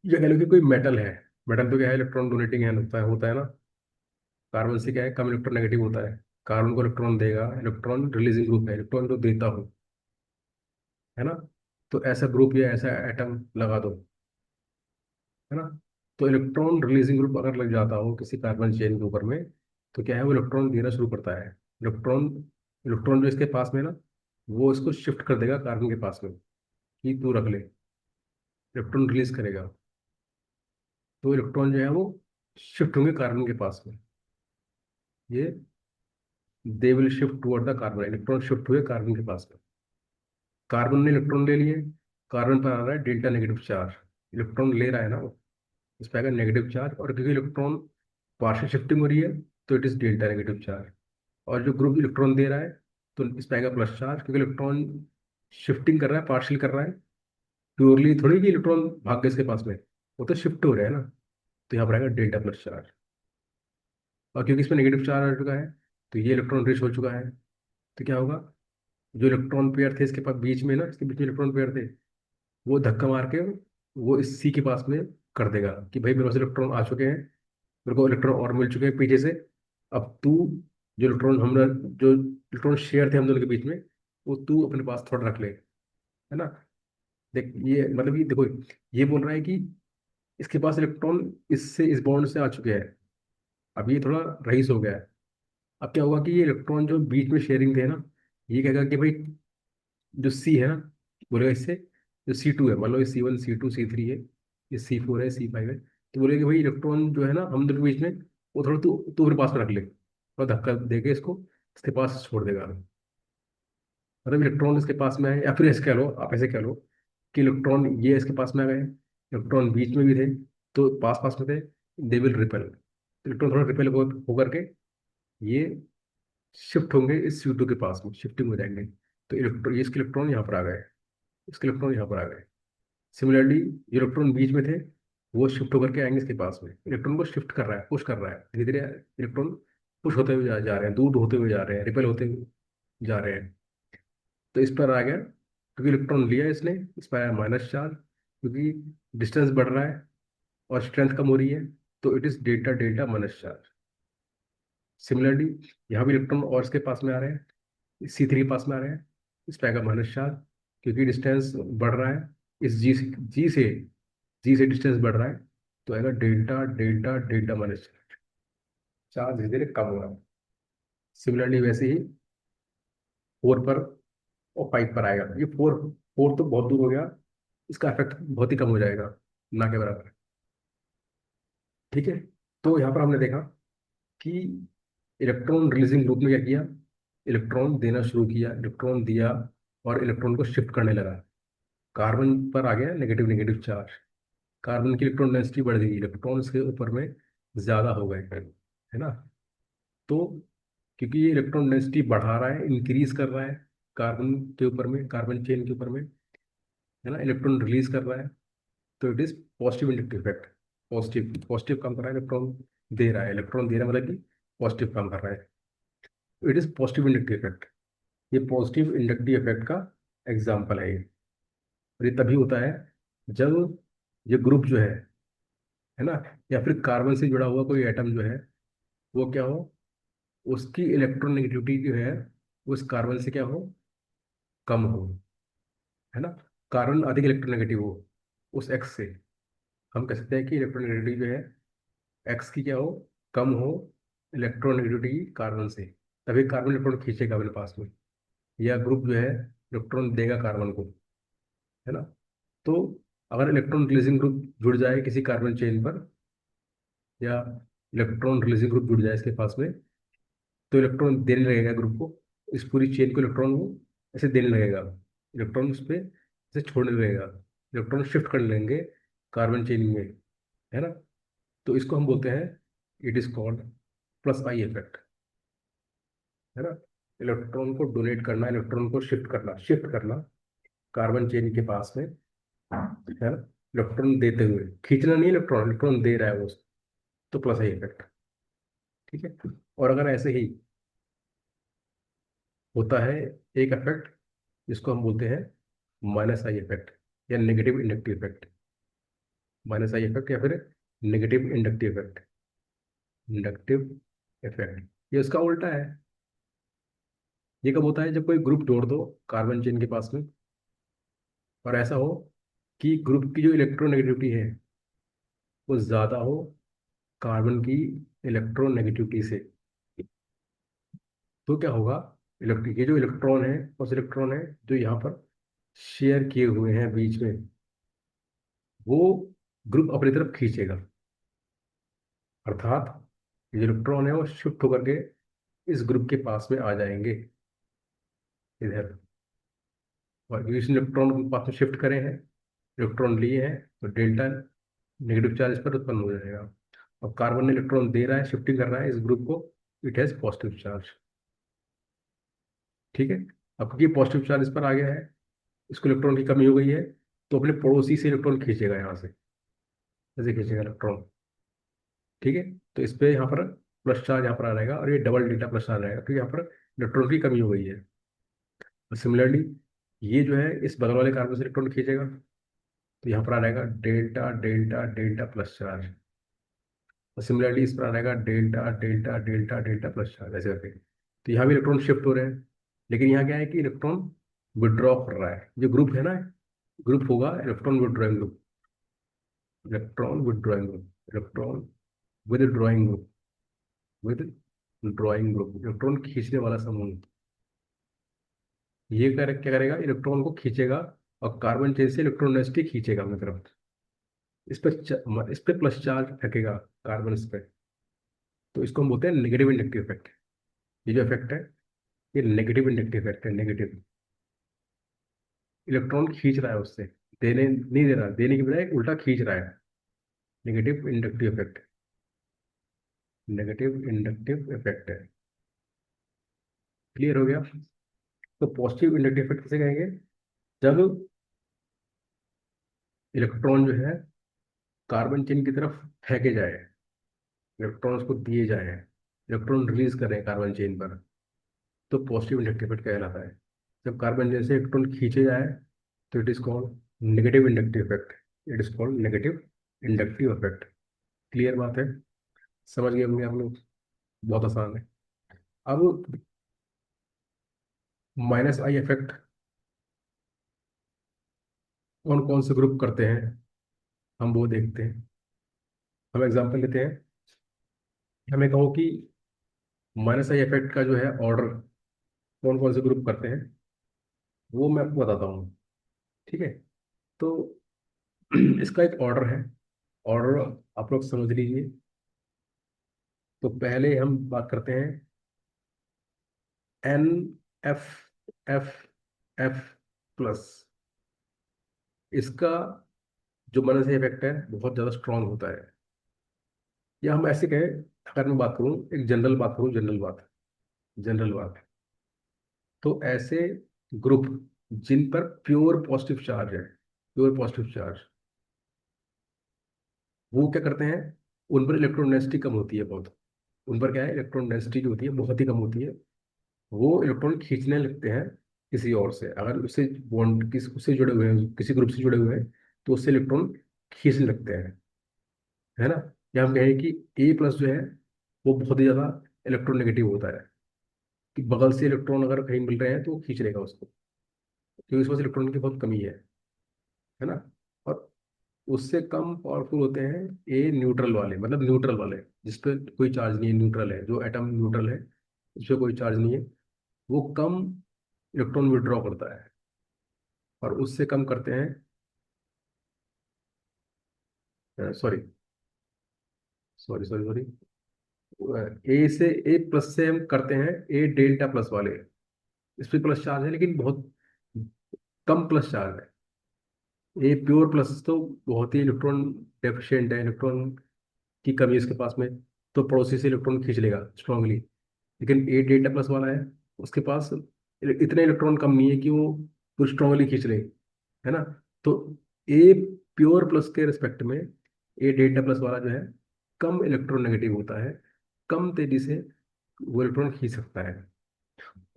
ये कह लो कि कोई मेटल है। मेटल तो क्या है, इलेक्ट्रॉन डोनेटिंग है, होता है ना। कार्बन से क्या है, कम इलेक्ट्रोनेगेटिव होता है। कार्बन को इलेक्ट्रॉन देगा, इलेक्ट्रॉन रिलीजिंग ग्रुप है, इलेक्ट्रॉन जो देता हो, है ना। तो ऐसा ग्रुप या ऐसा एटम लगा दो, है ना। तो इलेक्ट्रॉन रिलीजिंग ग्रुप अगर लग जाता हो किसी कार्बन चेन के ऊपर में, तो क्या है, वो इलेक्ट्रॉन देना शुरू करता है। इलेक्ट्रॉन, इलेक्ट्रॉन जो इसके पास में ना, वो इसको शिफ्ट कर देगा कार्बन के पास में, कि तू रख ले। इलेक्ट्रॉन रिलीज करेगा, तो इलेक्ट्रॉन जो है वो शिफ्ट होंगे कार्बन के पास में। ये they will shift toward the carbon, electron shift हुए कार्बन के पास में। कार्बन ने इलेक्ट्रॉन ले लिए, कार्बन पर आ रहा है डेल्टा नेगेटिव चार्ज, इलेक्ट्रॉन ले रहा है ना वो, इस पर आएगा नेगेटिव चार्ज। और क्योंकि इलेक्ट्रॉन पार्शियल शिफ्टिंग हो रही है, तो it is delta negative charge. और जो ग्रुप इलेक्ट्रॉन दे रहा है, तो इस पर आएगा प्लस चार्ज, क्योंकि इलेक्ट्रॉन शिफ्टिंग कर रहा है, पार्शियल कर रहा है, प्योरली थोड़ी कि इलेक्ट्रॉन भाग गए इसके पास में, वो तो शिफ्ट हो रहा है ना। तो यहाँ पर आएगा डेल्टा प्लस चार्ज। और क्योंकि इसमें नेगेटिव चार्ज आ चुका है, तो ये इलेक्ट्रॉन रिच हो चुका है। तो क्या होगा, जो इलेक्ट्रॉन पेयर थे इसके पास बीच में ना, इसके बीच में इलेक्ट्रॉन पेयर थे, वो धक्का मार के वो इस सी के पास में कर देगा कि भाई मेरे पास इलेक्ट्रॉन आ चुके हैं, मेरे को इलेक्ट्रॉन और मिल चुके हैं पीछे से। अब तू जो इलेक्ट्रॉन हम जो इलेक्ट्रॉन शेयर थे हम दोनों के बीच में, वो तू अपने पास थोड़ा रख ले, है ना। देख ये मतलब ये देखो, ये बोल रहा है कि इसके पास इलेक्ट्रॉन इससे इस बॉन्ड से आ चुके हैं, अब ये थोड़ा रईस हो गया है। अब क्या होगा कि ये इलेक्ट्रॉन जो बीच में शेयरिंग थे ना, ये कहेगा कि भाई जो सी है ना, बोलेगा इससे, जो C2 है, मान लो ये C1 C2 C3 है, ये C4 है C5 है, तो बोलेगा कि भाई इलेक्ट्रॉन जो है ना हम दोनों के बीच में, वो थोड़ा तू तू अपने पास में रख ले, और धक्का दे के इसको इसके पास छोड़ देगा। मतलब इलेक्ट्रॉन इसके पास में है, या फिर ऐसे कह लो, आप ऐसे कह लो कि इलेक्ट्रॉन ये इसके पास में आ गए, इलेक्ट्रॉन बीच में भी थे, तो पास पास में थे, दे विल रिपेल, इलेक्ट्रॉन थोड़ा रिपेल हो करके ये शिफ्ट होंगे इस C2 के पास में, शिफ्टिंग हो जाएंगे। तो इलेक्ट्रॉन, ये इसके इलेक्ट्रॉन यहाँ पर आ गए, इसके इलेक्ट्रॉन यहाँ पर आ गए। सिमिलरली जो इलेक्ट्रॉन बीच में थे, वो शिफ्ट होकर के आएंगे इसके पास में, इलेक्ट्रॉन को शिफ्ट कर रहा है, पुश कर रहा है, धीरे धीरे इलेक्ट्रॉन पुश होते हुए जा रहे हैं, दूर होते हुए जा रहे हैं, रिपेल होते हुए जा रहे हैं। तो इस पर आ गया, क्योंकि इलेक्ट्रॉन लिया इसने, इस पर आया माइनस चार्ज, क्योंकि डिस्टेंस बढ़ रहा है और स्ट्रेंथ कम हो रही है, तो it is delta delta minus charge. Similarly यहाँ भी इलेक्ट्रॉन और इसके पास में आ रहे हैं, C3 के पास में आ रहे हैं, इस पर आएगा माइनस चार्ज, क्योंकि डिस्टेंस बढ़ रहा है, इस जी से डिस्टेंस बढ़ रहा है, तो आएगा delta delta delta minus charge, धीरे धीरे कम हो रहा है। सिमिलरली वैसे ही 4 पर और 5 पर आएगा, ये 4 तो बहुत दूर हो गया, इसका इफेक्ट बहुत ही कम हो जाएगा, ना के बराबर। ठीक है। तो यहाँ पर हमने देखा कि इलेक्ट्रॉन रिलीजिंग ग्रुप ने क्या किया, इलेक्ट्रॉन देना शुरू किया, इलेक्ट्रॉन दिया और इलेक्ट्रॉन को शिफ्ट करने लगा। कार्बन पर आ गया नेगेटिव नेगेटिव चार्ज, कार्बन की इलेक्ट्रॉन डेंसिटी बढ़ गई, इलेक्ट्रॉन के ऊपर में ज्यादा हो गए, है ना। तो क्योंकि ये इलेक्ट्रॉन डेंसिटी बढ़ा रहा है, इंक्रीज कर रहा है कार्बन के ऊपर में, कार्बन चेन के ऊपर में, है ना, इलेक्ट्रॉन रिलीज कर रहा है, तो it is positive inductive effect. Positive positive काम कर रहा है, इलेक्ट्रॉन दे रहा है, इलेक्ट्रॉन दे रहा है मतलब कि पॉजिटिव काम कर रहा है, it is positive inductive effect. ये पॉजिटिव इंडक्टिव इफेक्ट का एग्जाम्पल है ये। और ये तभी होता है जब ये ग्रुप जो है ना, या फिर कार्बन से जुड़ा हुआ कोई एटम जो है, वो क्या हो, उसकी इलेक्ट्रोनेगेटिविटी जो है उस कार्बन से क्या हो, कम हो, है ना। कार्बन अधिक इलेक्ट्रोनेगेटिव हो उस एक्स से, हम कह सकते हैं कि इलेक्ट्रोनेगेटिविटी जो है एक्स की क्या हो, कम हो इलेक्ट्रोनेगेटिविटी कार्बन से, तभी कार्बन इलेक्ट्रॉन खींचेगा अपने पास में, या ग्रुप जो है इलेक्ट्रॉन देगा कार्बन को, है ना। तो अगर इलेक्ट्रॉन रिलीजिंग ग्रुप जुड़ जाए किसी कार्बन चेन पर, या इलेक्ट्रॉन रिलीजिंग ग्रुप जुड़ जाए इसके पास में, तो इलेक्ट्रॉन देने लगेगा ग्रुप को, इस पूरी चेन को इलेक्ट्रॉन को ऐसे देने लगेगा, इलेक्ट्रॉन उस पर ऐसे छोड़ने लगेगा, इलेक्ट्रॉन शिफ्ट करने लगेंगे कार्बन चेन में, है ना। तो इसको हम बोलते हैं, it is called plus I effect, है ना। इलेक्ट्रॉन को डोनेट करना, इलेक्ट्रॉन को शिफ्ट करना कार्बन चेन के पास में, है ना, इलेक्ट्रॉन देते हुए, खींचना नहीं, इलेक्ट्रॉन इलेक्ट्रॉन दे रहा है वो, तो प्लस आई इफेक्ट। ठीक है। और अगर ऐसे ही होता है एक इफेक्ट जिसको हम बोलते हैं माइनस आई इफेक्ट, या negative inductive effect, minus I effect या फिर negative inductive effect, inductive effect, ये उसका उल्टा है। ये कब होता है, जब कोई ग्रुप जोड़ दो कार्बन चेन के पास में, और ऐसा हो कि ग्रुप की जो इलेक्ट्रोनेगेटिविटी है वो ज़्यादा हो कार्बन की इलेक्ट्रोनेगेटिविटी से, तो क्या होगा, इलेक्ट्रिक ये जो इलेक्ट्रॉन है, उस इलेक्ट्रॉन है जो यहाँ पर शेयर किए हुए हैं बीच में, वो ग्रुप अपनी तरफ खींचेगा, अर्थात ये इलेक्ट्रॉन है वो शिफ्ट होकर के इस ग्रुप के पास में आ जाएंगे इधर, और इस इलेक्ट्रॉन के पास में शिफ्ट करे हैं, इलेक्ट्रॉन लिए हैं, तो डेल्टा नेगेटिव चार्ज इस पर उत्पन्न हो जाएगा। अब कार्बन ने इलेक्ट्रॉन दे रहा है, शिफ्टिंग कर रहा है इस ग्रुप को, इट हैज पॉजिटिव चार्ज। ठीक है। अब क्योंकि पॉजिटिव चार्ज इस पर आ गया है, इसको इलेक्ट्रॉन की कमी हो गई है, तो अपने पड़ोसी से इलेक्ट्रॉन खींचेगा यहाँ से, ऐसे खींचेगा इलेक्ट्रॉन। ठीक है। तो इस पे यहाँ पर प्लस चार्ज यहाँ पर आ जाएगा, और ये डबल डेल्टा प्लस चार्ज आएगा, तो यहाँ पर इलेक्ट्रॉन की कमी हो गई है। सिमिलरली ये जो है इस बगल वाले कार्बन से इलेक्ट्रॉन खींचेगा, तो यहाँ पर आ जाएगा delta delta delta plus charge. और सिमिलरली इस पर आ जाएगा delta delta delta delta plus charge, ऐसे करके। तो यहाँ भी इलेक्ट्रॉन शिफ्ट हो रहे हैं, लेकिन यहाँ क्या है कि इलेक्ट्रॉन विड्रॉ कर रहा है, जो ग्रुप है ना, ग्रुप होगा electron withdrawing group, electron withdrawing group, electron with drawing group, with drawing group, electron खींचने वाला समूह। ये क्या करेगा, इलेक्ट्रॉन को खींचेगा, और कार्बन चेन से इलेक्ट्रॉन नेगेटिव खींचेगा अपनी तरफ। इस पे प्लस चार्ज फेंकेगा कार्बन इस पे, तो इसको हम बोलते हैं नेगेटिव इंडक्टिव इफेक्ट। ये जो इफेक्ट है, ये नेगेटिव इंडक्टिव इफेक्ट है, नेगेटिव। इलेक्ट्रॉन खींच रहा है उससे, देने नहीं दे रहा, देने की बजाय उल्टा खींच रहा है। Negative inductive effect, negative inductive effect है। क्लियर हो गया। तो पॉजिटिव इंडक्टिव इफेक्ट किसे कहेंगे, जब इलेक्ट्रॉन जो है कार्बन चेन की तरफ फेंके जाए, इलेक्ट्रॉन उसको दिए जाए, इलेक्ट्रॉन रिलीज करें कार्बन चेन पर, तो पॉजिटिव इंडक्टिव इफेक्ट कहलाता है। जब कार्बन चेन से इलेक्ट्रॉन खींचे जाए, तो it is called negative inductive effect, it is called negative inductive effect. Clear बात है, समझ गए होंगे आप लोग, बहुत आसान है। अब माइनस आई इफेक्ट कौन कौन से ग्रुप करते हैं, हम वो देखते हैं। हम एग्जांपल लेते हैं। हमें कहो कि माइनस आई इफेक्ट का जो है ऑर्डर कौन कौन से ग्रुप करते हैं, वो मैं आपको बताता हूँ। ठीक है। तो इसका एक ऑर्डर है, ऑर्डर आप लोग समझ लीजिए। तो पहले हम बात करते हैं N, F, F, F plus. इसका जो माइनस आई इफेक्ट है बहुत ज़्यादा स्ट्रांग होता है। या हम ऐसे कहें, अगर मैं बात करूँ, एक जनरल बात करूँ, जनरल बात, जनरल बात, तो ऐसे ग्रुप जिन पर प्योर पॉजिटिव चार्ज है, प्योर पॉजिटिव चार्ज, वो क्या करते हैं, उन पर इलेक्ट्रॉन डेंसिटी कम होती है बहुत। उन पर क्या है, इलेक्ट्रॉन डेंसिटी जो होती है बहुत ही कम होती है। वो इलेक्ट्रॉन खींचने लगते हैं किसी और से, अगर उससे बॉन्ड किस उससे जुड़े हुए हैं, किसी ग्रुप से जुड़े हुए हैं, तो उससे इलेक्ट्रॉन खींचने लगते हैं, है ना। या हम कहें कि ए प्लस जो है वो बहुत ही ज़्यादा इलेक्ट्रोनेगेटिव होता है, कि बगल से इलेक्ट्रॉन अगर कहीं मिल रहे हैं तो वो खींच लेगा उसको, क्योंकि उसके पास इलेक्ट्रॉन की बहुत कमी है ना। और उससे कम पावरफुल होते हैं ए न्यूट्रल वाले, मतलब न्यूट्रल वाले, जिस पे कोई चार्ज नहीं है, न्यूट्रल है, जो एटम न्यूट्रल है, उस पर कोई चार्ज नहीं है, वो कम इलेक्ट्रॉन विड्रॉ करता है। और उससे कम करते हैं, सॉरी सॉरी सॉरी सॉरी, ए से, ए प्लस से हम करते हैं ए डेल्टा प्लस वाले। इस पे प्लस चार्ज है, लेकिन बहुत कम प्लस चार्ज है। ए प्योर प्लस तो बहुत ही इलेक्ट्रॉन डेफिशिएंट है, इलेक्ट्रॉन की कमी है इसके पास में, तो पड़ोसी से इलेक्ट्रॉन खींच लेगा स्ट्रांगली। लेकिन ए डेल्टा प्लस वाला है, उसके पास इतने इलेक्ट्रॉन कम नहीं है कि वो स्ट्रांगली खींच ले, है ना। तो ए प्योर प्लस के रिस्पेक्ट में ए डेल्टा प्लस वाला जो है कम इलेक्ट्रोनेगेटिव होता है, कम तेजी से वो इलेक्ट्रॉन खींच सकता है।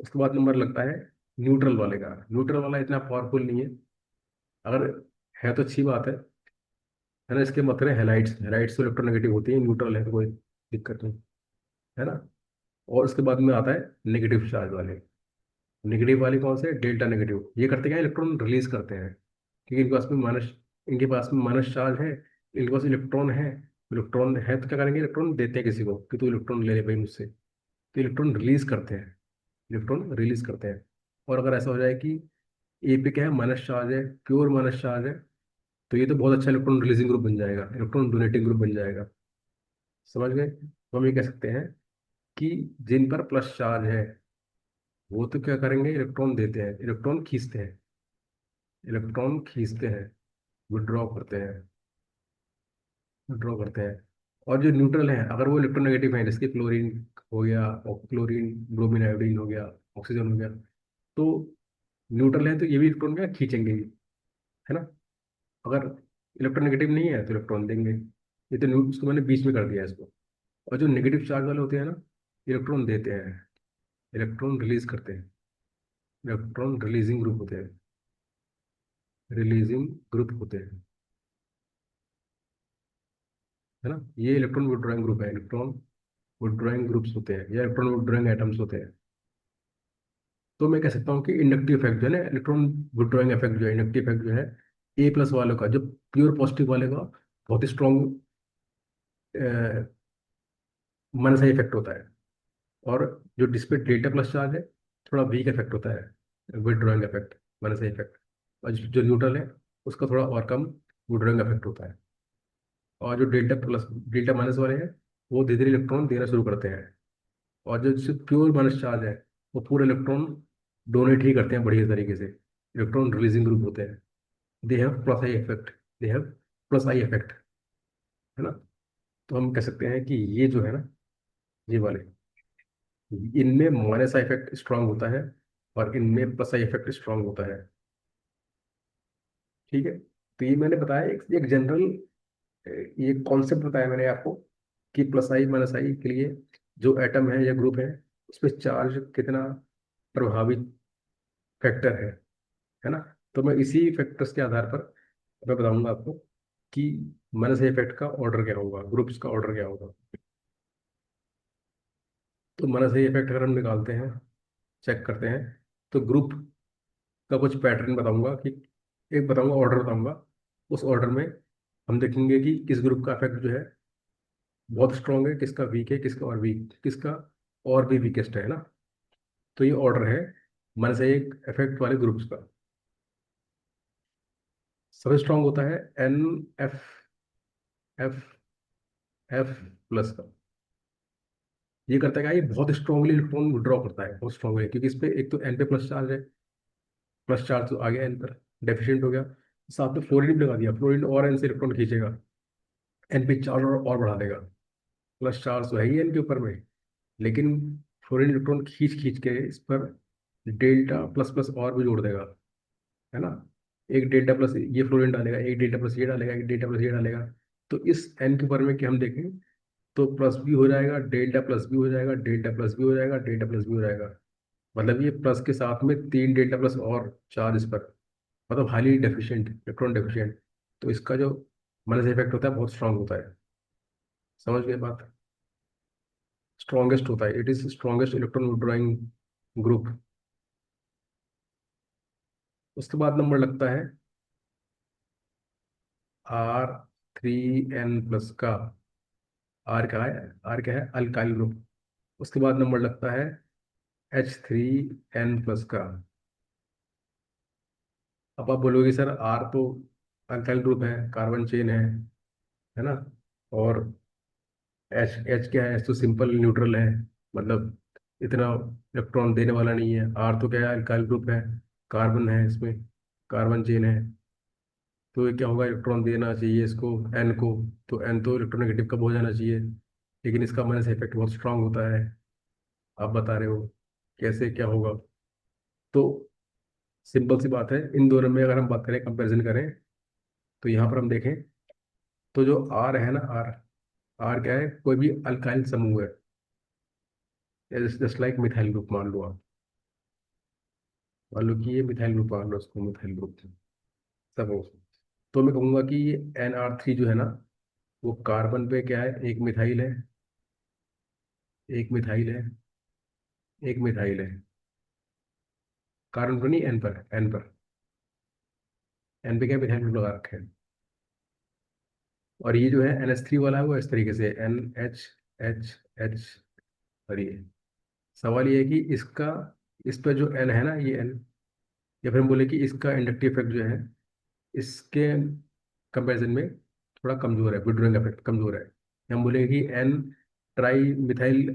उसके बाद नंबर लगता है न्यूट्रल वाले का। न्यूट्रल वाला इतना पावरफुल नहीं है, अगर है तो अच्छी बात है ना। इसके मतलब हेलाइट्स, हेलाइट्स तो इलेक्ट्रोनेगेटिव होती है, न्यूट्रल है तो कोई दिक्कत नहीं, है ना। और उसके बाद में आता है नेगेटिव चार्ज वाले। नेगेटिव वाले कौन से, डेल्टा नेगेटिव। ये करते क्या, इलेक्ट्रॉन रिलीज करते हैं, क्योंकि इनके पास में माइनस चार्ज है, इनके पास इलेक्ट्रॉन है। इलेक्ट्रॉन है तो क्या करेंगे, इलेक्ट्रॉन देते हैं किसी को कि तू इलेक्ट्रॉन ले ले भाई मुझसे, तो इलेक्ट्रॉन रिलीज करते हैं, इलेक्ट्रॉन रिलीज करते हैं। और अगर ऐसा हो जाए कि ए पे क्या है, माइनस चार्ज है, प्योर माइनस चार्ज है, तो ये तो बहुत अच्छा इलेक्ट्रॉन रिलीजिंग ग्रुप बन जाएगा, इलेक्ट्रॉन डोनेटिंग ग्रुप बन जाएगा। समझ गए। तो हम ये कह सकते हैं कि जिन पर प्लस चार्ज है, वो तो क्या करेंगे, इलेक्ट्रॉन देते हैं, इलेक्ट्रॉन खींचते हैं, इलेक्ट्रॉन खींचते हैं, विड्रॉ करते हैं, विड्रॉ करते हैं। और जो न्यूट्रल है, अगर वो इलेक्ट्रोनेगेटिव है, जैसे क्लोरीन हो गया, और क्लोरीन, ब्रोमीन, आयोडीन हो गया, ऑक्सीजन हो गया, तो न्यूट्रल है तो ये भी इलेक्ट्रॉन क्या खींचेंगे ही, है ना। अगर इलेक्ट्रोनेगेटिव नहीं है तो इलेक्ट्रॉन देंगे। ये तो उसको मैंने बीच में कर दिया है इसको। और जो नेगेटिव चार्ज वाले होते हैं ना, इलेक्ट्रॉन देते हैं, इलेक्ट्रॉन रिलीज करते हैं, इलेक्ट्रॉन रिलीजिंग ग्रुप होते हैं, रिलीजिंग ग्रुप होते हैं, है ना। ये इलेक्ट्रॉन विड्रॉइंग ग्रुप है, इलेक्ट्रॉन विड्रॉइंग ग्रुप्स होते हैं या इलेक्ट्रॉन विड्रॉइंग एटम्स होते हैं। तो मैं कह सकता हूँ कि इंडक्टिव इफेक्ट जो है ना, इलेक्ट्रॉन विड्रॉइंग इफेक्ट जो है, इंडक्टिव इफेक्ट जो है, ए प्लस वालों का, जो प्योर पॉजिटिव वाले का बहुत ही स्ट्रॉन्ग माइनस इफेक्ट होता है। और जो जिसपे डेल्टा प्लस चार्ज है, थोड़ा वीक इफेक्ट होता है, विड्रॉइंग इफेक्ट, माइनस इफेक्ट। और जो न्यूट्रल है, उसका थोड़ा और कम विड्रॉइंग इफेक्ट होता है। और जो डेल्टा प्लस डेल्टा माइनस वाले हैं, वो धीरे धीरे इलेक्ट्रॉन देना शुरू करते हैं। और जो जिससे प्योर माइनस चार्ज है, वो पूरे इलेक्ट्रॉन डोनेट ही करते हैं बढ़िया तरीके से। इलेक्ट्रॉन रिलीजिंग ग्रुप होते हैं। They have plus I effect, they have plus I effect, है ना। तो हम कह सकते हैं कि ये जो है ना, ये वाले, इनमें माइनस आई इफेक्ट स्ट्रांग होता है और इनमें प्लस आई इफेक्ट स्ट्रांग होता है। ठीक है। तो ये मैंने बताया एक जनरल, ये कॉन्सेप्ट बताया मैंने आपको कि प्लस आई माइनस आई के लिए जो एटम है या ग्रुप है, उसमें चार्ज कितना प्रभावी फैक्टर है ना। तो मैं इसी फैक्टर्स के आधार पर मैं बताऊंगा आपको कि माइनस आई इफेक्ट का ऑर्डर क्या होगा, ग्रुप्स का ऑर्डर क्या होगा। तो माइनस आई इफेक्ट अगर हम निकालते हैं, चेक करते हैं, तो ग्रुप का कुछ पैटर्न बताऊंगा कि, एक बताऊंगा ऑर्डर बताऊंगा। उस ऑर्डर में हम देखेंगे कि किस ग्रुप का इफेक्ट जो है बहुत स्ट्रांग है, किसका वीक है, किसका और वीक, किसका और भी वीकेस्ट है ना। तो ये ऑर्डर है मन से एक इफेक्ट वाले ग्रुप्स का। सबसे स्ट्रांग होता है N, F, F, F plus का। ये करता है क्या, ये बहुत स्ट्रांगली इलेक्ट्रॉन विड्रॉ करता है, बहुत स्ट्रांगली, क्योंकि इस पे एक तो एन पे प्लस चार्ज है, प्लस चार्ज तो आ गया एन पर, डेफिशिएंट हो गया। साथ में फ्लोरीन भी लगा दिया, फ्लोरीन और एन से इलेक्ट्रॉन खींचेगा, एन पे चार्ज और बढ़ा देगा। प्लस चार्ज तो है ही एन के ऊपर में, लेकिन फ्लोरीन इलेक्ट्रॉन खींच खींच के इस पर डेल्टा प्लस प्लस और भी जोड़ देगा, है ना। एक डेल्टा प्लस ये फ्लोरीन डालेगा, एक डेल्टा प्लस ये डालेगा, एक डेल्टा प्लस ये डालेगा। तो इस एन के ऊपर में कि हम देखें, तो प्लस भी हो जाएगा, डेल्टा प्लस भी हो जाएगा, डेल्टा प्लस भी हो जाएगा, डेल्टा प्लस भी हो जाएगा। मतलब ये प्लस के साथ में तीन डेल्टा प्लस और चार इस पर, मतलब हाईली डेफिशिएंट, इलेक्ट्रॉन डेफिशिएंट। तो इसका जो माइनस इफेक्ट होता है बहुत स्ट्रांग होता है। समझ गए बात। स्ट्रॉन्गेस्ट होता है, it is strongest electron withdrawing group. उसके बाद नंबर लगता है R3N+ का। आर क्या है, आर क्या है, अल्काइल ग्रुप। उसके बाद नंबर लगता है H3N+ का। अब आप बोलोगे सर आर तो अल्काइल ग्रुप है, कार्बन चेन है ना। और एच, एच क्या है, एच तो सिंपल न्यूट्रल है, मतलब इतना इलेक्ट्रॉन देने वाला नहीं है। आर तो क्या है, अल्काइल ग्रुप है, कार्बन है इसमें, कार्बन चेन है। तो ये क्या होगा, इलेक्ट्रॉन देना चाहिए इसको, एन को। तो एन तो इलेक्ट्रोनेगेटिव कब हो जाना चाहिए, लेकिन इसका माइनस इफेक्ट बहुत स्ट्रांग होता है। आप बता रहे हो कैसे क्या होगा। तो सिंपल सी बात है, इन दोनों में अगर हम बात करें, कंपैरिजन करें, तो यहाँ पर हम देखें, तो जो आर है ना, आर, आर क्या है, कोई भी अल्काइल समूह है, जस्ट लाइक मिथाइल ग्रुप मान लो आप। मान लो कि ये मिथाइल ग्रुप, मान लो उसको मिथाइल ग्रुप सब हो। तो मैं कहूँगा कि ये NR3 जो है ना, वो कार्बन पे क्या है, एक मिथाइल है, एक मिथाइल है, एक मिथाइल है। कार्बन पर नहीं, एन पर, एन पर, एन पे क्या मिथाइल ग्रुप लगा रखे हैं। और ये जो है NH3 वाला है, वो इस तरीके से NH, और ये सवाल ये है कि इसका, इस पर जो एन है ना, ये एन, या फिर हम बोले कि इसका इंडक्टिव इफेक्ट जो है, इसके कंपैरिजन में थोड़ा कमजोर है, विड्रोइंग इफेक्ट कमजोर है। हम बोलेंगे कि एन ट्राई मिथाइल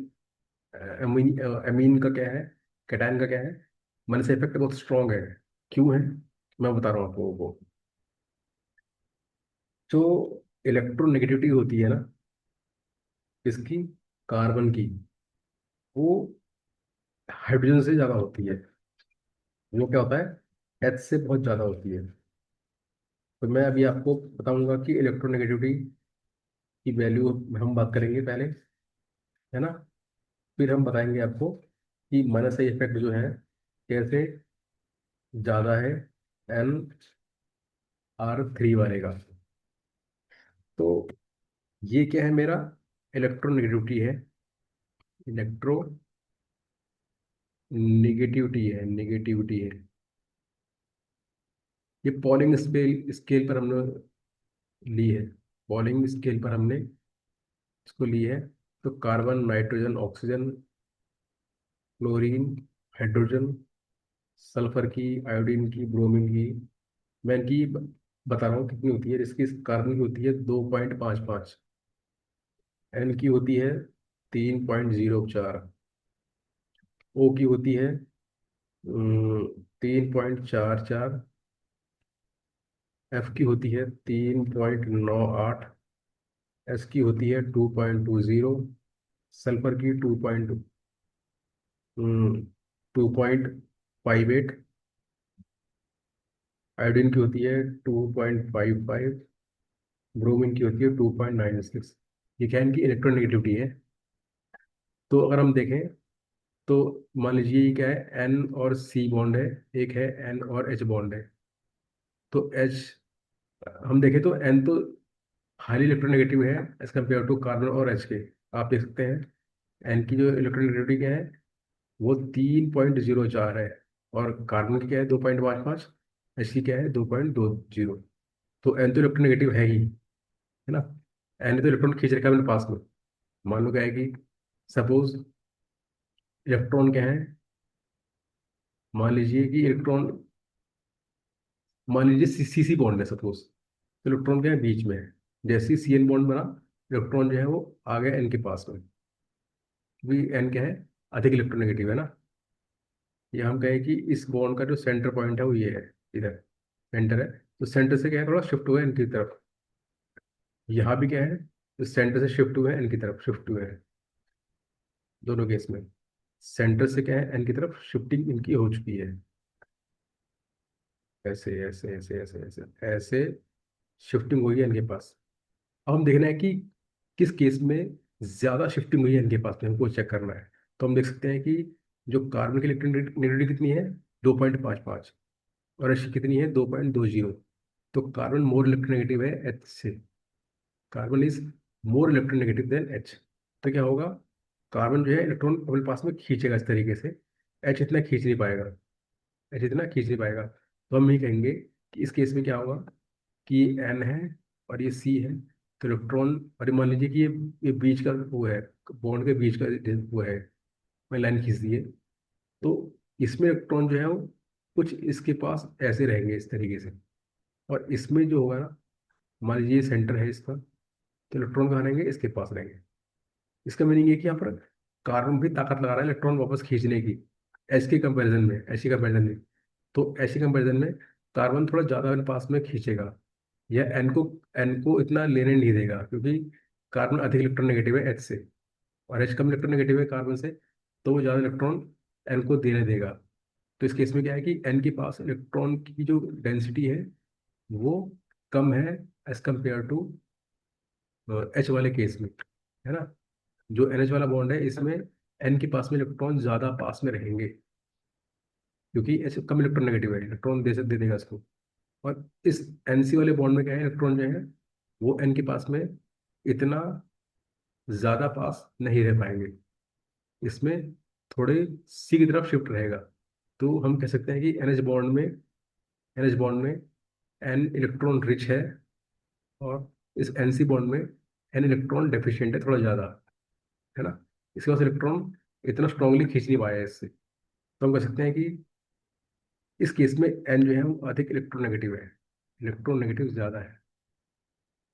अमीन, अमीन का क्या है, कैटायन का क्या है, मन से इफेक्ट बहुत स्ट्रांग है। क्यों है, मैं बता रहा हूँ आपको वो। जो इलेक्ट्रोनेगेटिविटी होती है ना इसकी, कार्बन की, वो हाइड्रोजन से ज़्यादा होती है। वो क्या होता है, एच से बहुत ज़्यादा होती है। तो मैं अभी आपको बताऊंगा कि इलेक्ट्रोनेगेटिविटी की वैल्यू हम बात करेंगे पहले, है ना। फिर हम बताएंगे आपको कि माइनस आई इफेक्ट जो है कैसे ज़्यादा है NR3 वाले का। तो ये क्या है, मेरा इलेक्ट्रोनेगेटिविटी है, इलेक्ट्रो नेगेटिविटी है। ये पॉलिंग स्केल स्केल पर हमने ली है, पॉलिंग स्केल पर हमने इसको ली है। तो carbon, nitrogen, oxygen, chlorine, hydrogen, sulphur की, आयोडीन की, ब्रोमीन की, मैं इनकी बता रहा हूँ कितनी होती है। इसकी कार्बन की होती है 2.55, एन की होती है 3.04, ओ की होती है 3.44, एफ की होती है 3.98, एस की होती है 2.20, सल्फर की 2.58, आयोडीन की होती है 2.55, ब्रोमीन की होती है 2.96। ये क्या है, इनकी इलेक्ट्रोनेगेटिविटी है। तो अगर हम देखें तो मान लीजिए ये क्या है, एन और सी बॉन्ड है, एक है एन और एच बॉन्ड है। तो एच हम देखें तो एन तो हाईली इलेक्ट्रोनेगेटिव है एज कम्पेयर टू कार्बन और एच के। आप देख सकते हैं एन की जो इलेक्ट्रोनेगेटिविटी क्या है वो 3.04 है, और कार्बन की क्या है 2.55, एच की क्या है 2.20। तो एन तो इलेक्ट्रोनेगेटिव है ही, है ना। एन तो इलेक्ट्रॉन खींच रखा है अपने पास में। मान लो क्या है कि सपोज इलेक्ट्रॉन क्या है, मान लीजिए कि इलेक्ट्रॉन, मान लीजिए सी सी बॉन्ड है सपोज, तो इलेक्ट्रॉन क्या है बीच में है। जैसे ही सी एन बॉन्ड बना, इलेक्ट्रॉन जो है वो आ गया एन के पास में, क्योंकि एन क्या है अधिक इलेक्ट्रोनेगेटिव है ना। ये हम कहें कि इस बॉन्ड का जो सेंटर पॉइंट है वो ये है, इधर सेंटर है। तो सेंटर से क्या है थोड़ा शिफ्ट हुआ है एन की तरफ। यहाँ भी क्या है, तो सेंटर से शिफ्ट हुए हैं एन की तरफ, शिफ्ट हुए हैं दोनों केस में। सेंटर से क्या है एन की तरफ शिफ्टिंग इनकी हो चुकी है, ऐसे ऐसे ऐसे ऐसे ऐसे ऐसे शिफ्टिंग हुई है इनके पास। अब हम देखना है कि किस केस में ज्यादा शिफ्टिंग हुई है इनके पास में, हमको चेक करना है। तो हम देख सकते हैं कि जो कार्बन की इलेक्ट्रोनेगेटिविटी कितनी है 2.55, और एच की कितनी है 2.20। तो कार्बन मोर इलेक्ट्रोनेगेटिव है एच से, carbon is more electronegative than H. तो क्या होगा, कार्बन जो है इलेक्ट्रॉन अपने पास में खींचेगा इस तरीके से, एच इतना खींच नहीं पाएगा, एच इतना खींच नहीं पाएगा। तो हम ये कहेंगे कि इस केस में क्या होगा कि एन है और ये सी है, तो इलेक्ट्रॉन, और ये मान लीजिए कि ये बीच का वो है, बॉन्ड के बीच का वो है, मैं लाइन खींच दी है। तो इसमें इलेक्ट्रॉन जो है वो कुछ इसके पास ऐसे रहेंगे इस तरीके से, और इसमें जो होगा ना, मान लीजिए सेंटर है इसका, तो इलेक्ट्रॉन कहाँ रहेंगे इसके पास रहेंगे। इसका मीनिंग ये कि यहाँ पर कार्बन भी ताकत लगा रहा है इलेक्ट्रॉन वापस खींचने की, एच के कंपैरिजन में, एच के कंपैरिजन में। तो एच के कंपैरिजन में कार्बन थोड़ा ज़्यादा अपने पास में खींचेगा, या एन को इतना लेने नहीं देगा, क्योंकि कार्बन अधिक इलेक्ट्रॉन नेगेटिव है एच से, और एच कम इलेक्ट्रॉन नेगेटिव है कार्बन से। तो वो ज़्यादा इलेक्ट्रॉन एन को देने देगा। तो इस केस में क्या है कि एन के पास इलेक्ट्रॉन की जो डेंसिटी है वो कम है एज कम्पेयर टू एच वाले केस में, है ना। जो एन एच वाला बॉन्ड है इसमें एन के पास में इलेक्ट्रॉन ज़्यादा पास में रहेंगे, क्योंकि एच कम इलेक्ट्रॉन नेगेटिव है, इलेक्ट्रॉन दे देगा इसको। और इस एन सी वाले बॉन्ड में क्या है, इलेक्ट्रॉन जो है वो एन के पास में इतना ज़्यादा पास नहीं रह पाएंगे, इसमें थोड़े सी की तरफ शिफ्ट रहेगा। तो हम कह सकते हैं कि एन एच बॉन्ड में एन इलेक्ट्रॉन रिच है, और इस एन सी बॉन्ड में एन इलेक्ट्रॉन डेफिशिएंट है थोड़ा ज़्यादा, है ना। इसके पास इलेक्ट्रॉन इतना स्ट्रांगली खींच नहीं पाया है इससे। तो हम कह सकते हैं कि इस केस में एन जो है वो अधिक इलेक्ट्रोनेगेटिव है, इलेक्ट्रोनेगेटिव ज़्यादा है,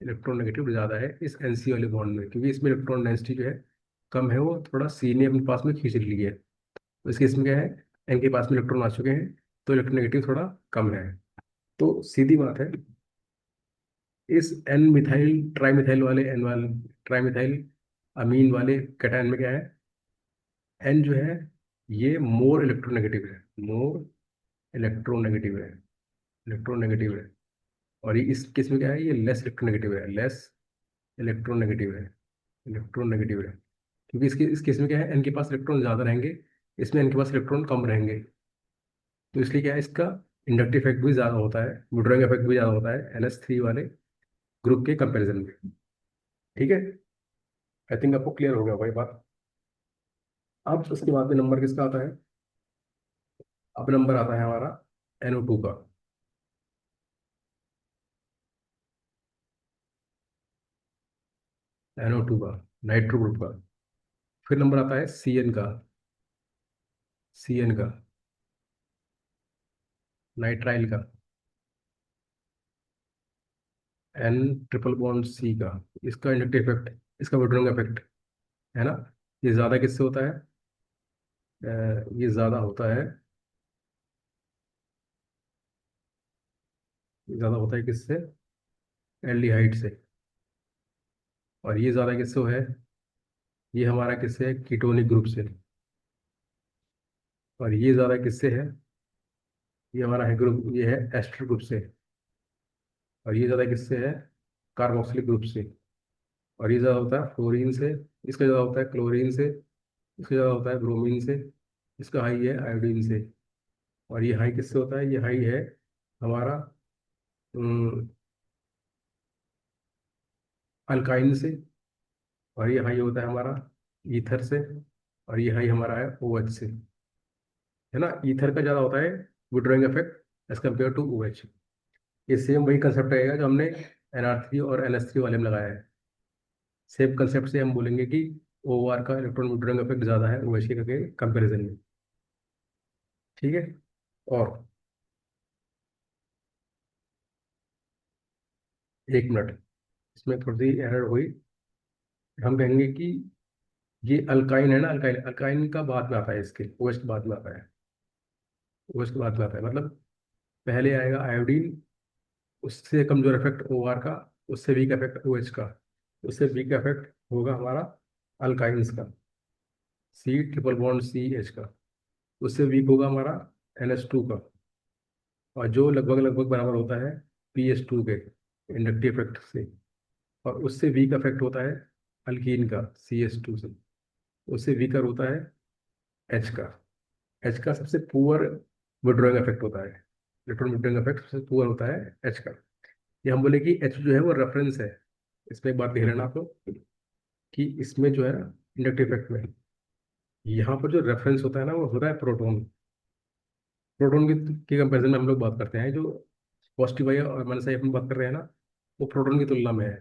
इलेक्ट्रोनेगेटिव ज़्यादा है इस एन सी वाले बॉन्ड में, क्योंकि इसमें इलेक्ट्रॉन डेंसिटी जो है कम है, वो थोड़ा सी ने अपने पास में खींच ली है। तो इस केस में क्या है, एन के पास में इलेक्ट्रॉन आ चुके हैं, तो इलेक्ट्रोनेगेटिव थोड़ा कम है। तो सीधी बात है, इस एन मिथाइल ट्राईमिथाइल वाले एन वाले ट्राईमिथाइल अमीन वाले कैटायन में क्या है, एन जो है ये मोर इलेक्ट्रोनेगेटिव है, मोर इलेक्ट्रोनेगेटिव है, इलेक्ट्रोनेगेटिव है। और ये इस केस में क्या है, ये लेस इलेक्ट्रोनेगेटिव है, लेस इलेक्ट्रोनेगेटिव है, इलेक्ट्रोनेगेटिव है। क्योंकि इस केस में क्या है, एन के पास इलेक्ट्रॉन ज़्यादा रहेंगे, इसमें एन के पास इलेक्ट्रॉन कम रहेंगे। तो इसलिए क्या है, इसका इंडक्टिव इफेक्ट भी ज़्यादा होता है, विड्रॉइंग इफेक्ट भी ज़्यादा होता है NH3 वाले ग्रुप के कंपैरिजन में। ठीक है, आई थिंक आपको क्लियर हो गया भाई बात। अब उसके बाद में नंबर किसका आता है, अब नंबर आता है हमारा NO2 का। NO2 का, नाइट्रो ग्रुप का। फिर नंबर आता है CN का, CN का, नाइट्राइल का। N ट्रिपल बॉन्ड C का, इसका इंडक्टिव इफेक्ट, इसका विड्रॉइंग इफेक्ट है ना, ये ज़्यादा किससे होता है, ये ज़्यादा होता है, ज़्यादा होता है किससे, एल्डिहाइड से। और ये ज़्यादा किससे है, ये हमारा किससे है, कीटोनिक ग्रुप से। और ये ज़्यादा किससे है, ये हमारा है ग्रुप, ये है एस्टर ग्रुप से। और ये ज़्यादा किससे है, कार्बोक्सिलिक ग्रुप से। और ये ज़्यादा होता है फ्लोरीन से, इसका ज़्यादा होता है क्लोरीन से, इसका ज़्यादा होता है ब्रोमीन से, इसका हाई है आयोडीन से। और ये हाई किससे होता है, ये हाई है हमारा अल्काइन से। और ये हाई होता है हमारा ईथर से। और ये हाई हमारा है OH से, है ना। ईथर का ज़्यादा होता है withdrawing effect as compare to OH। ये सेम वही कंसेप्ट रहेगा जो हमने NR3 और NH3 वाले में लगाया है। सेम कंसेप्ट से हम बोलेंगे कि OR का इलेक्ट्रॉन विड्रॉइंग इफेक्ट ज़्यादा है OH के कंपेरिजन में। ठीक है। और 1 मिनट, इसमें थोड़ी सी एरर हुई। हम कहेंगे कि ये अल्काइन है ना, अल्काइन, अल्काइन का बाद में आता है, इसके OH के बाद में आता है, OH के बाद में आता है। मतलब पहले आएगा आयोडीन, उससे कमजोर इफेक्ट OR का, उससे वीक इफेक्ट OH का, उससे वीक इफेक्ट होगा हमारा अल्काइंस का, C ट्रिपल बॉन्ड CH का, उससे वीक होगा हमारा NH2 का। और जो लगभग लगभग बराबर होता है PS2 के इंडक्टिव इफेक्ट से। और उससे वीक इफेक्ट होता है अल्कीन का, CH2 से। उससे वीकर होता है H का। H का सबसे पुअर विड्रॉइंग इफेक्ट होता है, इलेक्ट्रॉन विड्रॉइंग इफेक्ट सबसे पुअर होता है H का। ये हम बोले कि H जो है वो रेफरेंस है। इसमें एक बात देख लेना आप लोग कि इसमें जो है ना, इंडक्टिव इफेक्ट में यहाँ पर जो रेफरेंस होता है ना, वो होता है प्रोटॉन। प्रोटॉन की कंपेरिजन में हम लोग बात करते हैं, जो पॉजिटिव है और माइनस आई अपन बात कर रहे हैं ना, वो प्रोटॉन की तुलना में है।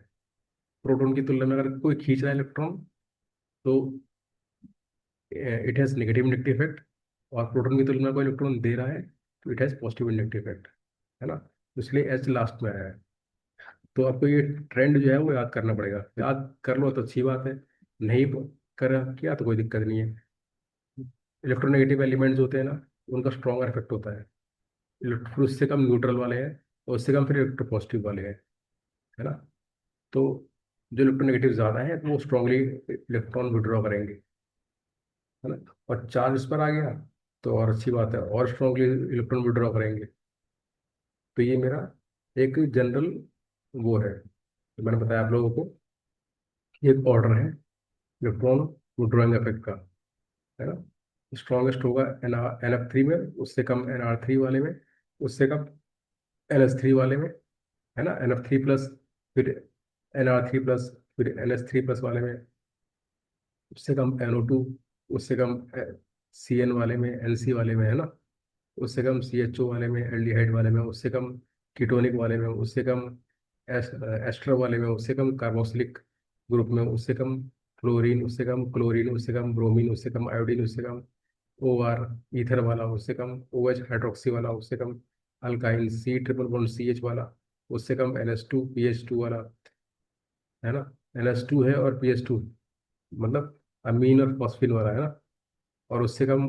प्रोटॉन की तुलना में अगर कोई खींच रहा है इलेक्ट्रॉन, तो it has negative inductive effect. और प्रोटॉन की तुलना में कोई इलेक्ट्रॉन दे रहा है, तो it has positive inductive effect, है ना। तो इसलिए एच लास्ट में आया है। तो आपको ये ट्रेंड जो है वो याद करना पड़ेगा। याद कर लो तो अच्छी बात है, नहीं कर किया तो कोई दिक्कत नहीं है। इलेक्ट्रोनेगेटिव एलिमेंट्स होते हैं ना, उनका स्ट्रॉन्गर इफेक्ट होता है। फिर उससे कम न्यूट्रल वाले हैं, और उससे कम फिर इलेक्ट्रोपॉजिटिव वाले हैं, है ना। तो जो इलेक्ट्रोनेगेटिव ज़्यादा है, तो वो स्ट्रांगली इलेक्ट्रॉन विड्रॉ करेंगे, है ना। और चार्ज उस पर आ गया तो और अच्छी बात है, और स्ट्रांगली इलेक्ट्रॉन विड्रॉ करेंगे। तो ये मेरा एक जनरल वो है, तो मैंने बताया आप लोगों को कि एक ऑर्डर है इलेक्ट्रॉन विड्रॉइंग इफेक्ट का, है ना। स्ट्रॉन्गेस्ट होगा NF3 में, उससे कम NR3 वाले में, उससे कम NH3 वाले में, है ना। NF3+, फिर NR3+, फिर NH3+ वाले में, उससे कम NO2, उससे कम CN वाले में, NC वाले में, है ना। उससे कम CHO वाले में, एल्डिहाइड वाले में, उससे कम कीटोनिक वाले में, उससे कम एस्टर वाले में, उससे कम कार्बोक्सिलिक ग्रुप में, उससे कम फ्लोरीन, उससे कम क्लोरीन, उससे कम ब्रोमीन, उससे कम आयोडीन, उससे कम OR ईथर वाला, उससे कम OH हाइड्रोक्सी वाला, उससे कम alkyne C triple bond CH वाला, उससे कम NH2 PH2 वाला, है ना। NH2 है और PH2, मतलब अमीन और फॉस्फिन वाला, है ना। और उससे कम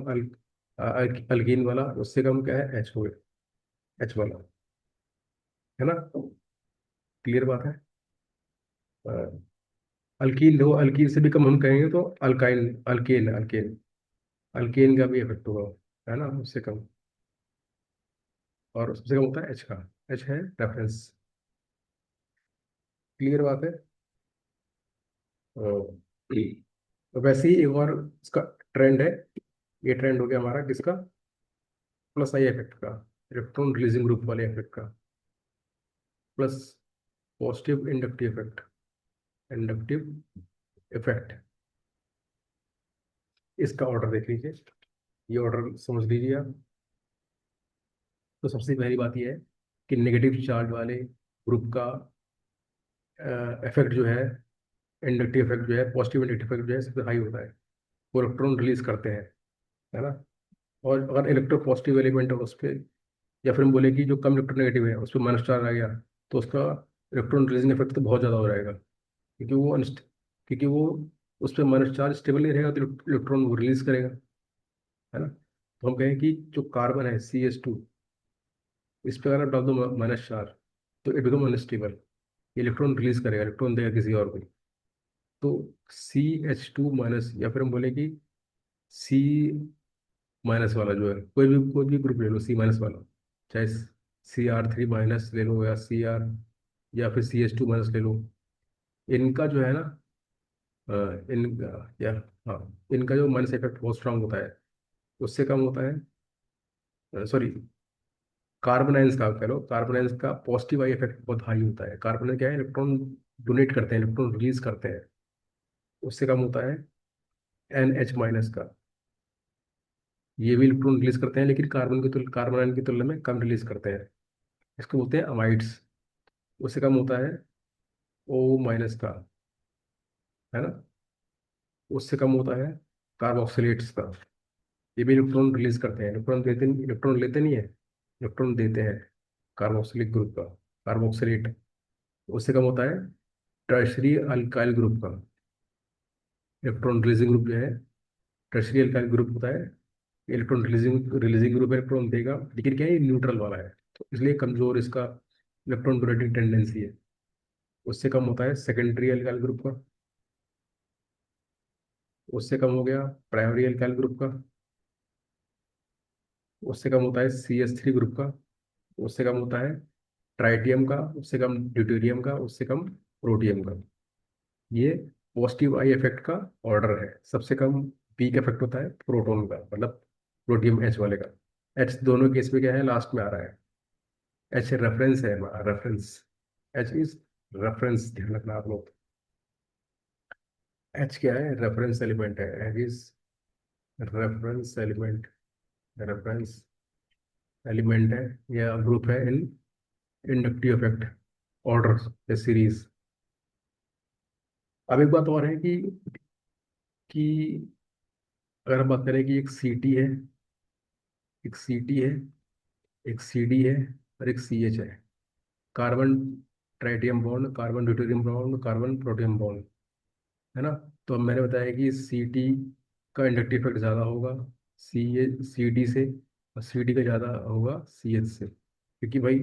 अल्कीन वाला, उससे कम क्या है, H वाला, है ना। क्लियर बात है। अल्कीन देखो, अल्कीन से भी कम हम कहेंगे तो अल्काइन, अल्केन, अल्केन, अल्केन का भी इफेक्ट होगा, है ना, उससे कम। और सबसे कम होता है एच का। एच है रेफरेंस। क्लियर बात है। तो तो वैसे ही एक और इसका ट्रेंड है। ये ट्रेंड हो गया हमारा किसका? प्लस आई इफेक्ट का, इलेक्ट्रॉन रिलीजिंग ग्रुप वाले इफेक्ट का। Plus positive inductive effect. Inductive effect, इसका ऑर्डर देख लीजिए। ये ऑर्डर समझ लीजिए आप। तो सबसे पहली बात ये है कि नेगेटिव चार्ज वाले ग्रुप का इफेक्ट जो है, इंडक्टिव इफेक्ट जो है, पॉजिटिव इंडक्टिव इफेक्ट जो है सबसे हाई होता है। वो इलेक्ट्रॉन रिलीज करते हैं, है ना। और अगर इलेक्ट्रो पॉजिटिव एलिमेंट है उस पर, या फिर हम बोले कि जो कम इलेक्ट्रोनेगेटिव है उस पर माइनस चार्ज आ गया, तो उसका इलेक्ट्रॉन रिलीजिंग इफेक्ट तो बहुत ज़्यादा हो जाएगा। क्योंकि वो उस पर माइनस चार्ज स्टेबल नहीं रहेगा, तो इलेक्ट्रॉन वो रिलीज करेगा, है ना। तो हम कहें कि जो कार्बन है CH2, इस पर अगर आप डाल दो माइनस चार्ज, तो इट बिकम अनस्टेबल। ये इलेक्ट्रॉन रिलीज करेगा, इलेक्ट्रॉन देगा किसी और को। तो CH2 माइनस, या फिर हम बोले कि सी माइनस वाला जो है, कोई भी ग्रुप ले लो सी माइनस वाला, चाहे Cr3 माइनस ले लो, या Cr, या फिर CH2 माइनस ले लो। इनका जो है ना, अ, इनका या हाँ, इनका जो माइनस इफेक्ट बहुत स्ट्रांग होता है, उससे कम होता है। सॉरी, कार्बन आयंस का कह लो, कार्बन आयंस का पॉजिटिव आई इफेक्ट बहुत हाई होता है। कार्बन क्या है, इलेक्ट्रॉन डोनेट करते हैं, इलेक्ट्रॉन रिलीज करते हैं। उससे कम होता है NH- का। ये भी इलेक्ट्रॉन रिलीज करते हैं, लेकिन कार्बन आयन की तुलना में कम रिलीज करते हैं। इसको बोलते हैं अमाइड्स। उससे कम होता है O- का, है ना। उससे कम होता है कार्बोक्सिलेट्स का। ये भी इलेक्ट्रॉन रिलीज करते हैं, इलेक्ट्रॉन लेते नहीं है, इलेक्ट्रॉन देते हैं। कार्बोक्सिलिक ग्रुप का, कार्बोक्सिलेट। उससे कम होता है टर्शरी अल्काइल ग्रुप का। इलेक्ट्रॉन रिलीजिंग ग्रुप जो है, टर्शरी अल्काइल ग्रुप होता है। Electron releasing releasing group electron देगा, लेकिन क्या है, ये न्यूट्रल वाला है, तो इसलिए कमजोर इसका इलेक्ट्रॉन डोनेटिंग टेंडेंसी है। उससे कम होता है सेकेंडरी अल्काइल ग्रुप का। उससे कम हो गया प्राइमरी अल्काइल ग्रुप का। उससे कम होता है CH3 ग्रुप का। उससे कम होता है ट्राइटियम का। उससे कम ड्यूटेरियम का। उससे कम प्रोटियम का। ये पॉजिटिव आई इफेक्ट का ऑर्डर है। सबसे कम पीक इफेक्ट होता है प्रोटॉन का, मतलब प्रोटियम H वाले का। H दोनों केस में क्या है, लास्ट में आ रहा है। H रेफरेंस है, रेफरेंस। H इज रेफरेंस, ध्यान रखना आप लोग। H क्या है, रेफरेंस एलिमेंट है। H is reference element. Reference element है, या ग्रुप है इन इंडक्टिव इफेक्ट ऑर्डर या सीरीज। अब एक बात और है कि अगर हम बात करें कि एक CT है, एक CT है, एक CD है, और एक CH है। Carbon tritium bond, carbon deuterium bond, carbon protium bond, है ना। तो अब मैंने बताया कि CT का इंडक्टिव इफेक्ट ज़्यादा होगा CD से, और CD का ज़्यादा होगा CH से, क्योंकि भाई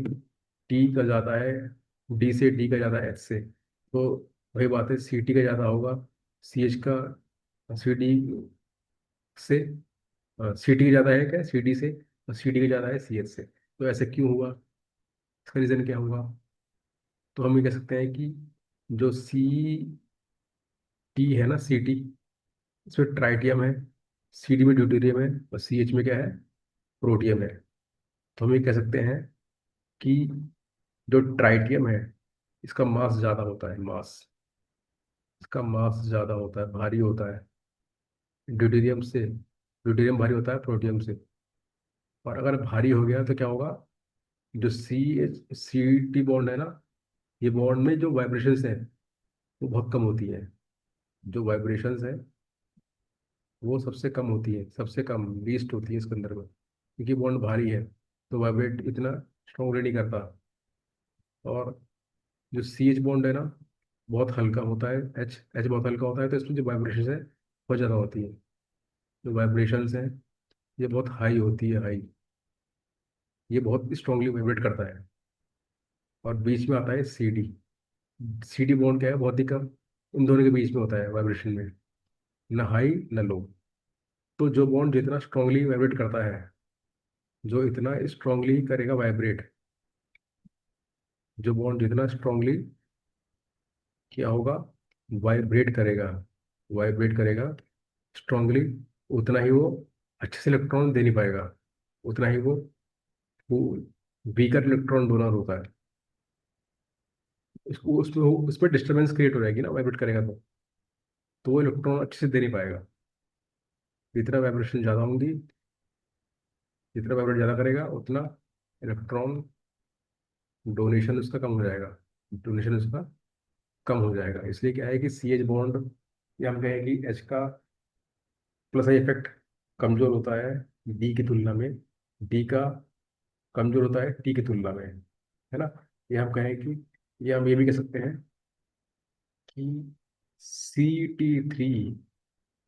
T का ज़्यादा है D से, D का ज़्यादा H से। तो वही बात है, CT का ज़्यादा होगा CH का, CD से। CT का ज़्यादा है क्या, CD से, और CD का ज़्यादा है CH से। तो ऐसे क्यों हुआ, इसका रीज़न क्या हुआ? तो हम ये कह सकते हैं कि जो CT है ना, CT, इसमें ट्राइटियम है, CD में ड्यूटेरियम है, और CH में क्या है, प्रोटियम है। तो हम ये कह सकते हैं कि जो ट्राइटियम है, इसका मास ज़्यादा होता है, मास। इसका मास ज़्यादा होता है, भारी होता है ड्यूटेरियम से। ड्यूटेरियम भारी होता है प्रोटियम से। और अगर भारी हो गया तो क्या होगा, जो CT बॉन्ड है ना, ये बॉन्ड में जो वाइब्रेशंस है वो बहुत कम होती है। जो वाइब्रेशंस है वो सबसे कम होती है, सबसे कम लीस्ट होती है इसके अंदर में, क्योंकि बॉन्ड भारी है तो वाइब्रेट इतना स्ट्रॉन्गली नहीं करता। और जो CH बॉन्ड है ना, बहुत हल्का होता है। एच बहुत हल्का होता है, तो इसमें जो वाइब्रेशन है बहुत ज़्यादा होती है। जो वाइब्रेशंस है ये बहुत हाई होती है, हाई। ये बहुत स्ट्रांगली वाइब्रेट करता है। और बीच में आता है CD बॉन्ड क्या है, बहुत ही कम इन दोनों के बीच में होता है वाइब्रेशन में, ना हाई ना लो। तो जो बॉन्ड जितना स्ट्रांगली वाइब्रेट करता है, जो इतना स्ट्रांगली करेगा वाइब्रेट, जो बॉन्ड जितना स्ट्रांगली क्या होगा, वाइब्रेट करेगा, वाइब्रेट करेगा स्ट्रांगली, उतना ही वो अच्छे से इलेक्ट्रॉन दे नहीं पाएगा, उतना ही वो वीकर इलेक्ट्रॉन डोनर होता है। उसको उसमें डिस्टरबेंस क्रिएट हो जाएगी ना, वाइब्रेट करेगा तो वो इलेक्ट्रॉन अच्छे से दे नहीं पाएगा। जितना वाइब्रेशन ज़्यादा होंगी, जितना वाइब्रेट ज़्यादा करेगा उतना इलेक्ट्रॉन डोनेशन उसका कम हो जाएगा, डोनेशन उसका कम हो जाएगा। इसलिए क्या है कि सी एच बॉन्ड, या हम कहें कि एच का प्लस इफेक्ट कमजोर होता है डी की तुलना में, डी का कमजोर होता है टी की तुलना में, है ना। ये हम कहें कि, ये हम ये भी कह सकते हैं कि सी टी थ्री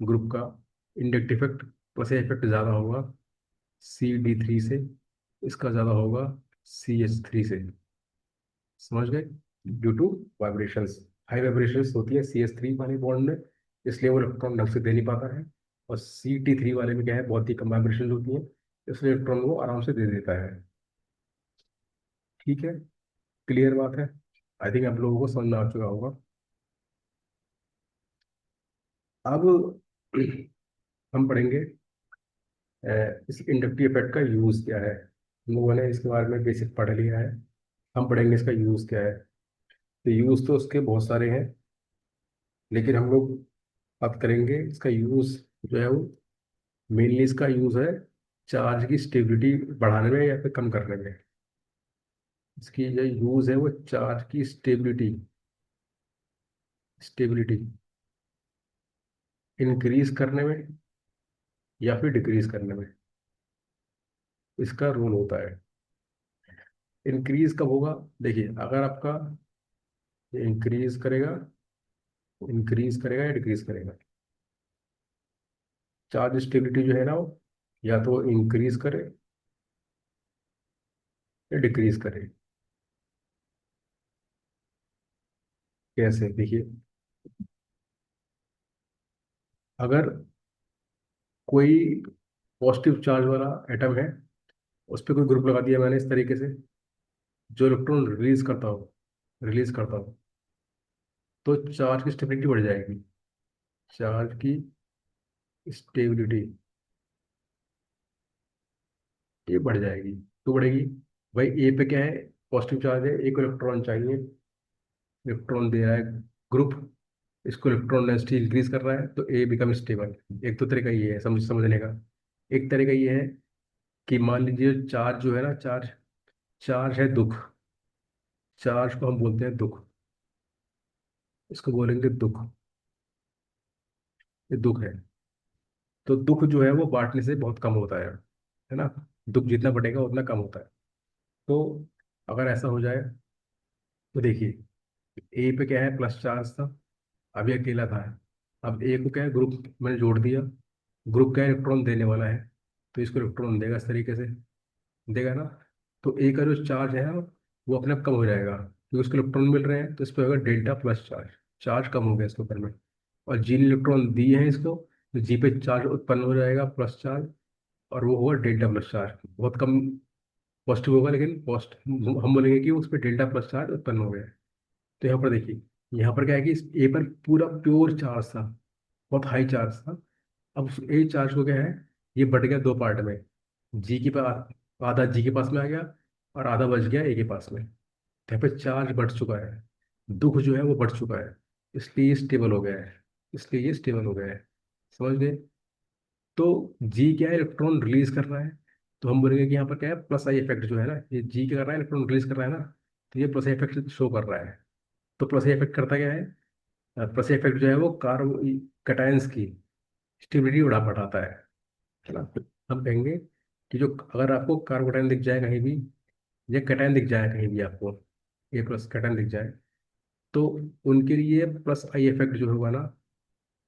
ग्रुप का इंडक्टिव इफेक्ट प्लस इफेक्ट ज़्यादा होगा सी डी थ्री से, इसका ज़्यादा होगा सी एच थ्री से। समझ गए? Due to vibrations, high vibrations होती है सी एच थ्री वाले बॉन्ड में, इसलिए वो इलेक्ट्रॉन ढंग से दे नहीं पाता है। और सी टी थ्री वाले में क्या है, बहुत ही कम वाइब्रेशन होती है, इसलिए इलेक्ट्रॉन वो आराम से दे देता है। ठीक है, क्लियर बात है। आई थिंक आप लोगों को समझ में आ चुका होगा। अब हम पढ़ेंगे इस इंडक्टिव इफेक्ट का यूज क्या है। हम लोगों ने इसके बारे में बेसिक पढ़ लिया है, हम पढ़ेंगे इसका यूज क्या है। तो यूज तो उसके बहुत सारे हैं, लेकिन हम लोग बात करेंगे इसका यूज जो है वो, मेनली इसका यूज है चार्ज की स्टेबिलिटी बढ़ाने में या फिर कम करने में। इसकी जो यूज है वो चार्ज की स्टेबिलिटी, स्टेबिलिटी इंक्रीज करने में या फिर डिक्रीज करने में इसका रोल होता है। इंक्रीज कब होगा, देखिए अगर आपका ये इंक्रीज करेगा या डिक्रीज करेगा, चार्ज स्टेबिलिटी जो है ना वो या तो इंक्रीज करे या डिक्रीज करे। कैसे, देखिए अगर कोई पॉजिटिव चार्ज वाला एटम है, उस पर कोई ग्रुप लगा दिया मैंने इस तरीके से, जो इलेक्ट्रॉन रिलीज करता हो तो चार्ज की स्टेबिलिटी बढ़ जाएगी, चार्ज की स्टेबिलिटी ये बढ़ जाएगी। तो बढ़ेगी, भाई ए पे क्या है, पॉजिटिव चार्ज है, एक इलेक्ट्रॉन चाहिए, इलेक्ट्रॉन दे रहा है ग्रुप, इसको इलेक्ट्रॉन डेंसिटी इंक्रीज कर रहा है तो ए बिकम स्टेबल। एक तो तरीका ये है समझने का। एक तरीका ये है कि मान लीजिए चार्ज जो है ना, चार्ज चार्ज है दुख, चार्ज को हम बोलते हैं दुख, इसको बोलेंगे दुख, ये दुख है। तो दुख जो है वो बांटने से बहुत कम होता है ना। दुख जितना बढ़ेगा उतना कम होता है। तो अगर ऐसा हो जाए तो देखिए, ए पे क्या है, प्लस चार्ज था, अभी अकेला था। अब ए को क्या है, ग्रुप मैंने जोड़ दिया, ग्रुप क्या है, इलेक्ट्रॉन देने वाला है, तो इसको इलेक्ट्रॉन देगा इस तरीके से, देगा ना। तो ए का जो चार्ज है वो अपने आप कम हो जाएगा, क्योंकि उसको इलेक्ट्रॉन मिल रहे हैं, तो इस पर होगा डेल्टा प्लस चार्ज, चार्ज कम हो गया इसके ऊपर में। और जी ने इलेक्ट्रॉन दिए हैं इसको, तो जी पे चार्ज उत्पन्न हो जाएगा प्लस चार्ज, और वो होगा डेल्टा प्लस चार्ज, बहुत कम पॉजिटिव होगा, लेकिन हम बोलेंगे कि उस पर डेल्टा प्लस चार्ज उत्पन्न हो गया है। तो यहाँ पर देखिए, यहाँ पर क्या है कि इस ए पर पूरा प्योर चार्ज था, बहुत हाई चार्ज था। अब उस ए चार्ज को क्या है, ये बढ़ गया दो पार्ट में, जी के पास, आधा जी के पास में आ गया और आधा बच गया ए के पास में। तो यहाँ पे चार्ज बढ़ चुका है, दुख जो है वो बढ़ चुका है, इसलिए ये स्टेबल हो गया है, इसलिए ये स्टेबल हो गया है। समझ गए? तो जी क्या है, इलेक्ट्रॉन रिलीज कर रहा है, तो हम बोलेंगे कि यहाँ पर क्या है, प्लस आई इफेक्ट जो है ना, ये जी क्या कर रहा है, इलेक्ट्रॉन रिलीज कर रहा है ना, तो ये प्लस आई इफेक्ट शो कर रहा है। तो प्लस आई इफेक्ट करता क्या है, प्लस इफेक्ट जो है वो कार्बन कैटायंस की स्टेबिलिटी बढ़ाता है ना। हम कहेंगे कि जो, अगर आपको कार्बोकैटायन दिख जाए कहीं भी, या कैटायन दिख जाए कहीं भी आपको, ए प्लस कैटायन दिख जाए, तो उनके लिए प्लस आई इफेक्ट जो होगा ना,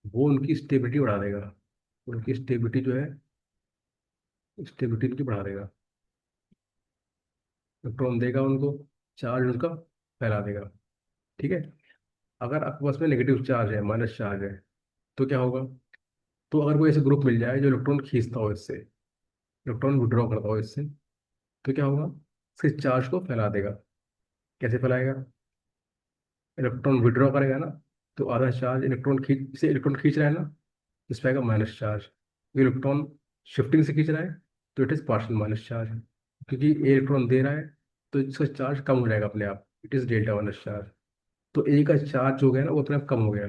वो उनकी स्टेबिलिटी बढ़ा देगा, उनकी स्टेबिलिटी जो है, स्टेबिलिटी उनकी बढ़ा देगा, इलेक्ट्रॉन देगा उनको, चार्ज उनका फैला देगा। ठीक है। अगर आपके पास में नेगेटिव चार्ज है, माइनस चार्ज है, तो क्या होगा, तो अगर कोई ऐसे ग्रुप मिल जाए जो इलेक्ट्रॉन खींचता हो इससे, इलेक्ट्रॉन विड्रॉ करता हो इससे, तो क्या होगा, इसके चार्ज को फैला देगा। कैसे फैलाएगा? इलेक्ट्रॉन विड्रॉ करेगा ना, तो आधा चार्ज इलेक्ट्रॉन खींच रहा है ना, इस पे आएगा माइनस चार्ज। इलेक्ट्रॉन शिफ्टिंग से खींच रहा है, तो it is partial minus charge. क्योंकि ए इलेक्ट्रॉन दे रहा है, तो इसका चार्ज कम हो जाएगा अपने आप, it is delta minus charge. तो ए का चार्ज हो गया ना, वो अपने आप कम हो गया।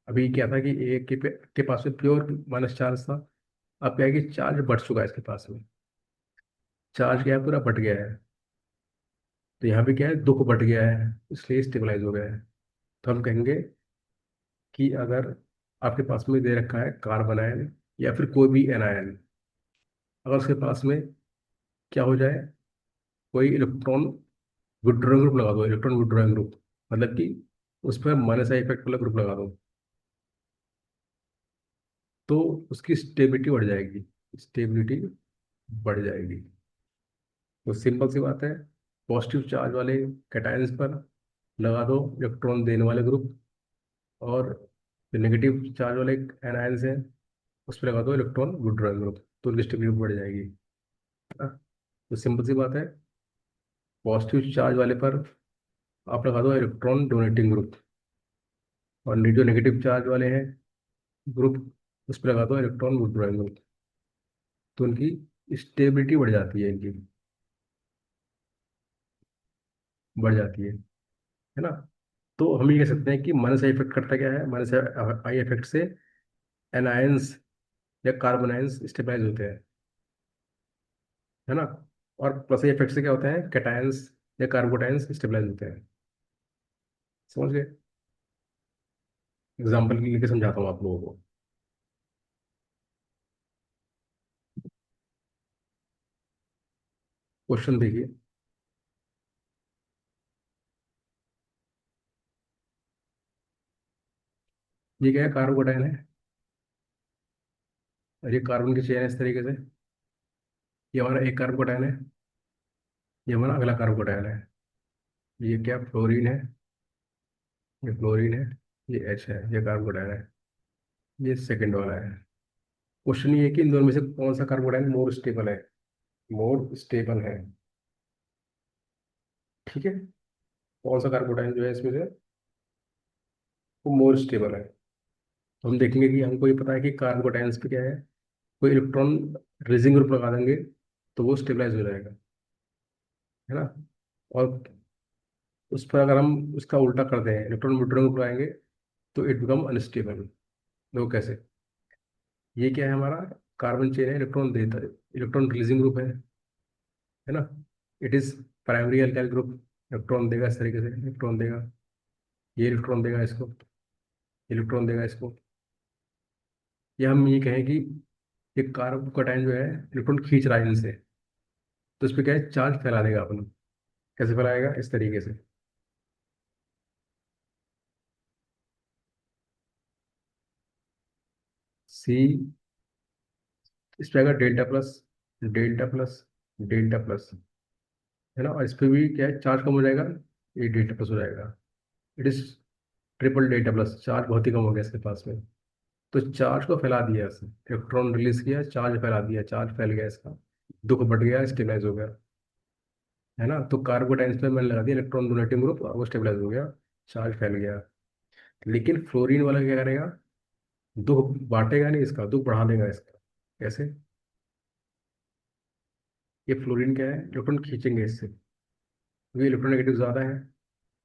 अभी क्या था कि ए के पास में प्योर माइनस चार्ज था। अब क्या है कि चार्ज बढ़ चुका है इसके पास में, चार्ज क्या है, पूरा बढ़ गया है। तो यहाँ पे क्या है, दुख बढ़ गया है, इसलिए स्टेबलाइज हो गया है। तो हम कहेंगे कि अगर आपके पास में दे रखा है कार्बन आयन या फिर कोई भी एनायन, अगर उसके पास में क्या हो जाए, कोई इलेक्ट्रॉन विड्रॉइंग ग्रुप लगा दो, इलेक्ट्रॉन विड्रॉइंग ग्रुप, मतलब कि उस पर माइनस आई इफेक्ट वाला ग्रुप लगा दो, तो उसकी स्टेबिलिटी बढ़ जाएगी, स्टेबिलिटी बढ़ जाएगी। तो सिंपल सी बात है, पॉजिटिव चार्ज वाले कैटायंस पर लगा दो इलेक्ट्रॉन देने वाले ग्रुप, और जो नेगेटिव चार्ज वाले एनायंस हैं उस पर लगा दो इलेक्ट्रॉन विड्रॉइंग ग्रुप, तो उनकी स्टेबिलिटी बढ़ जाएगी, है ना? तो सिंपल सी बात है, पॉजिटिव चार्ज वाले पर आप लगा दो इलेक्ट्रॉन डोनेटिंग ग्रुप, और जो नेगेटिव चार्ज वाले हैं ग्रुप, उस पर लगा दो इलेक्ट्रॉन विड्रॉइंग ग्रुप, तो उनकी स्टेबिलिटी बढ़ जाती है, इनकी बढ़ जाती है ना? तो हम ये कह सकते हैं कि माइनस आई इफेक्ट करता क्या है, माइनस आई इफेक्ट से एनायंस या कार्बन आयंस स्टेबलाइज होते हैं, है ना? और प्लस आई इफेक्ट से क्या होता है, कैटायंस या कार्बोटायंस स्टेबलाइज होते हैं। समझ गए? एग्जाम्पल के लेके समझाता हूँ आप लोगों को। क्वेश्चन देखिए, ये क्या है, कार्बोटाइन है, और ये कार्बन की चेन है इस तरीके से। ये हमारा एक कार्बोटाइन है, ये हमारा अगला कार्बोटाइन है। ये क्या, फ्लोरीन है, ये फ्लोरीन है, ये एच है, ये कार्बोटाइन है, ये सेकंड वाला है। क्वेश्चन ये है कि इन दोनों में से कौन सा कार्बोटाइन मोर स्टेबल है, मोर स्टेबल है। ठीक है, कौन सा कार्बोटाइन जो है इसमें से वो मोर स्टेबल है। तो हम देखेंगे कि हमको ये पता है कि कार्बोटाइन्स पे क्या है, कोई इलेक्ट्रॉन रेजिंग ग्रुप लगा देंगे तो वो स्टेबलाइज हो जाएगा, है ना? और उस पर अगर हम उसका उल्टा कर दें, इलेक्ट्रॉन विड्रॉइंग ग्रुप लगाएंगे, तो इट बिकम अनस्टेबल। देखो कैसे, ये क्या है, हमारा कार्बन चेन है, इलेक्ट्रॉन देता है, इलेक्ट्रॉन रिलीजिंग ग्रुप है ना? It is primary alkyl group, electron देगा इस तरीके से, इलेक्ट्रॉन देगा, ये इलेक्ट्रॉन देगा इसको, इलेक्ट्रॉन देगा इसको। या हम ये कहें कि ये कार्बोकैटायन जो है इलेक्ट्रॉन खींच रहा है इनसे, तो इस पर क्या है, चार्ज फैला देगा अपना। कैसे फैलाएगा, इस तरीके से। सी, इस पे आएगा delta plus, delta plus, delta plus, है ना? और इस पे भी क्या है, चार्ज कम हो जाएगा, ये डेल्टा प्लस हो जाएगा। It is triple delta plus, charge बहुत ही कम हो गया इसके पास में। तो चार्ज को फैला दिया इसने, इलेक्ट्रॉन रिलीज किया, चार्ज फैला दिया, चार्ज फैल गया इसका, दुख बढ़ गया, स्टेबलाइज हो गया, है ना? तो कार्बोटाइन्स पे मैंने लगा दिया इलेक्ट्रॉन डोनेटिंग ग्रुप, और वो स्टेबलाइज हो गया, चार्ज फैल गया। लेकिन फ्लोरीन वाला क्या करेगा, दुख बांटेगा नहीं इसका, दुख बढ़ा देगा इसका। कैसे? ये फ्लोरीन क्या है, इलेक्ट्रॉन खींचेंगे इससे, क्योंकि इलेक्ट्रॉन नेगेटिव ज़्यादा है,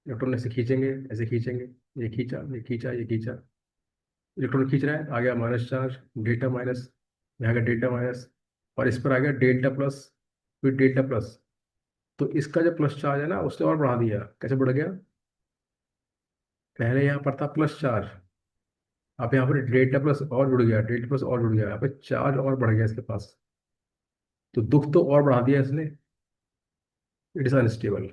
इलेक्ट्रॉन ऐसे खींचेंगे, ऐसे खींचेंगे, ये खींचा, ये खींचा, ये खींचा, इलेक्ट्रॉन खींच रहा है, आ गया माइनस चार्ज, डेल्टा माइनस, यहाँ गया डेल्टा माइनस, और इस पर आ गया डेल्टा प्लस, फिर डेल्टा प्लस। तो इसका जो प्लस चार्ज है ना, उसने और बढ़ा दिया। कैसे बढ़ गया, पहले यहाँ पर था प्लस चार्ज, अब यहाँ पर डेल्टा प्लस और जुड़ गया, डेल्टा प्लस और जुड़ गया, यहाँ पे चार्ज और बढ़ गया इसके पास। तो दुख तो और बढ़ा दिया इसने, इट इज अनस्टेबल,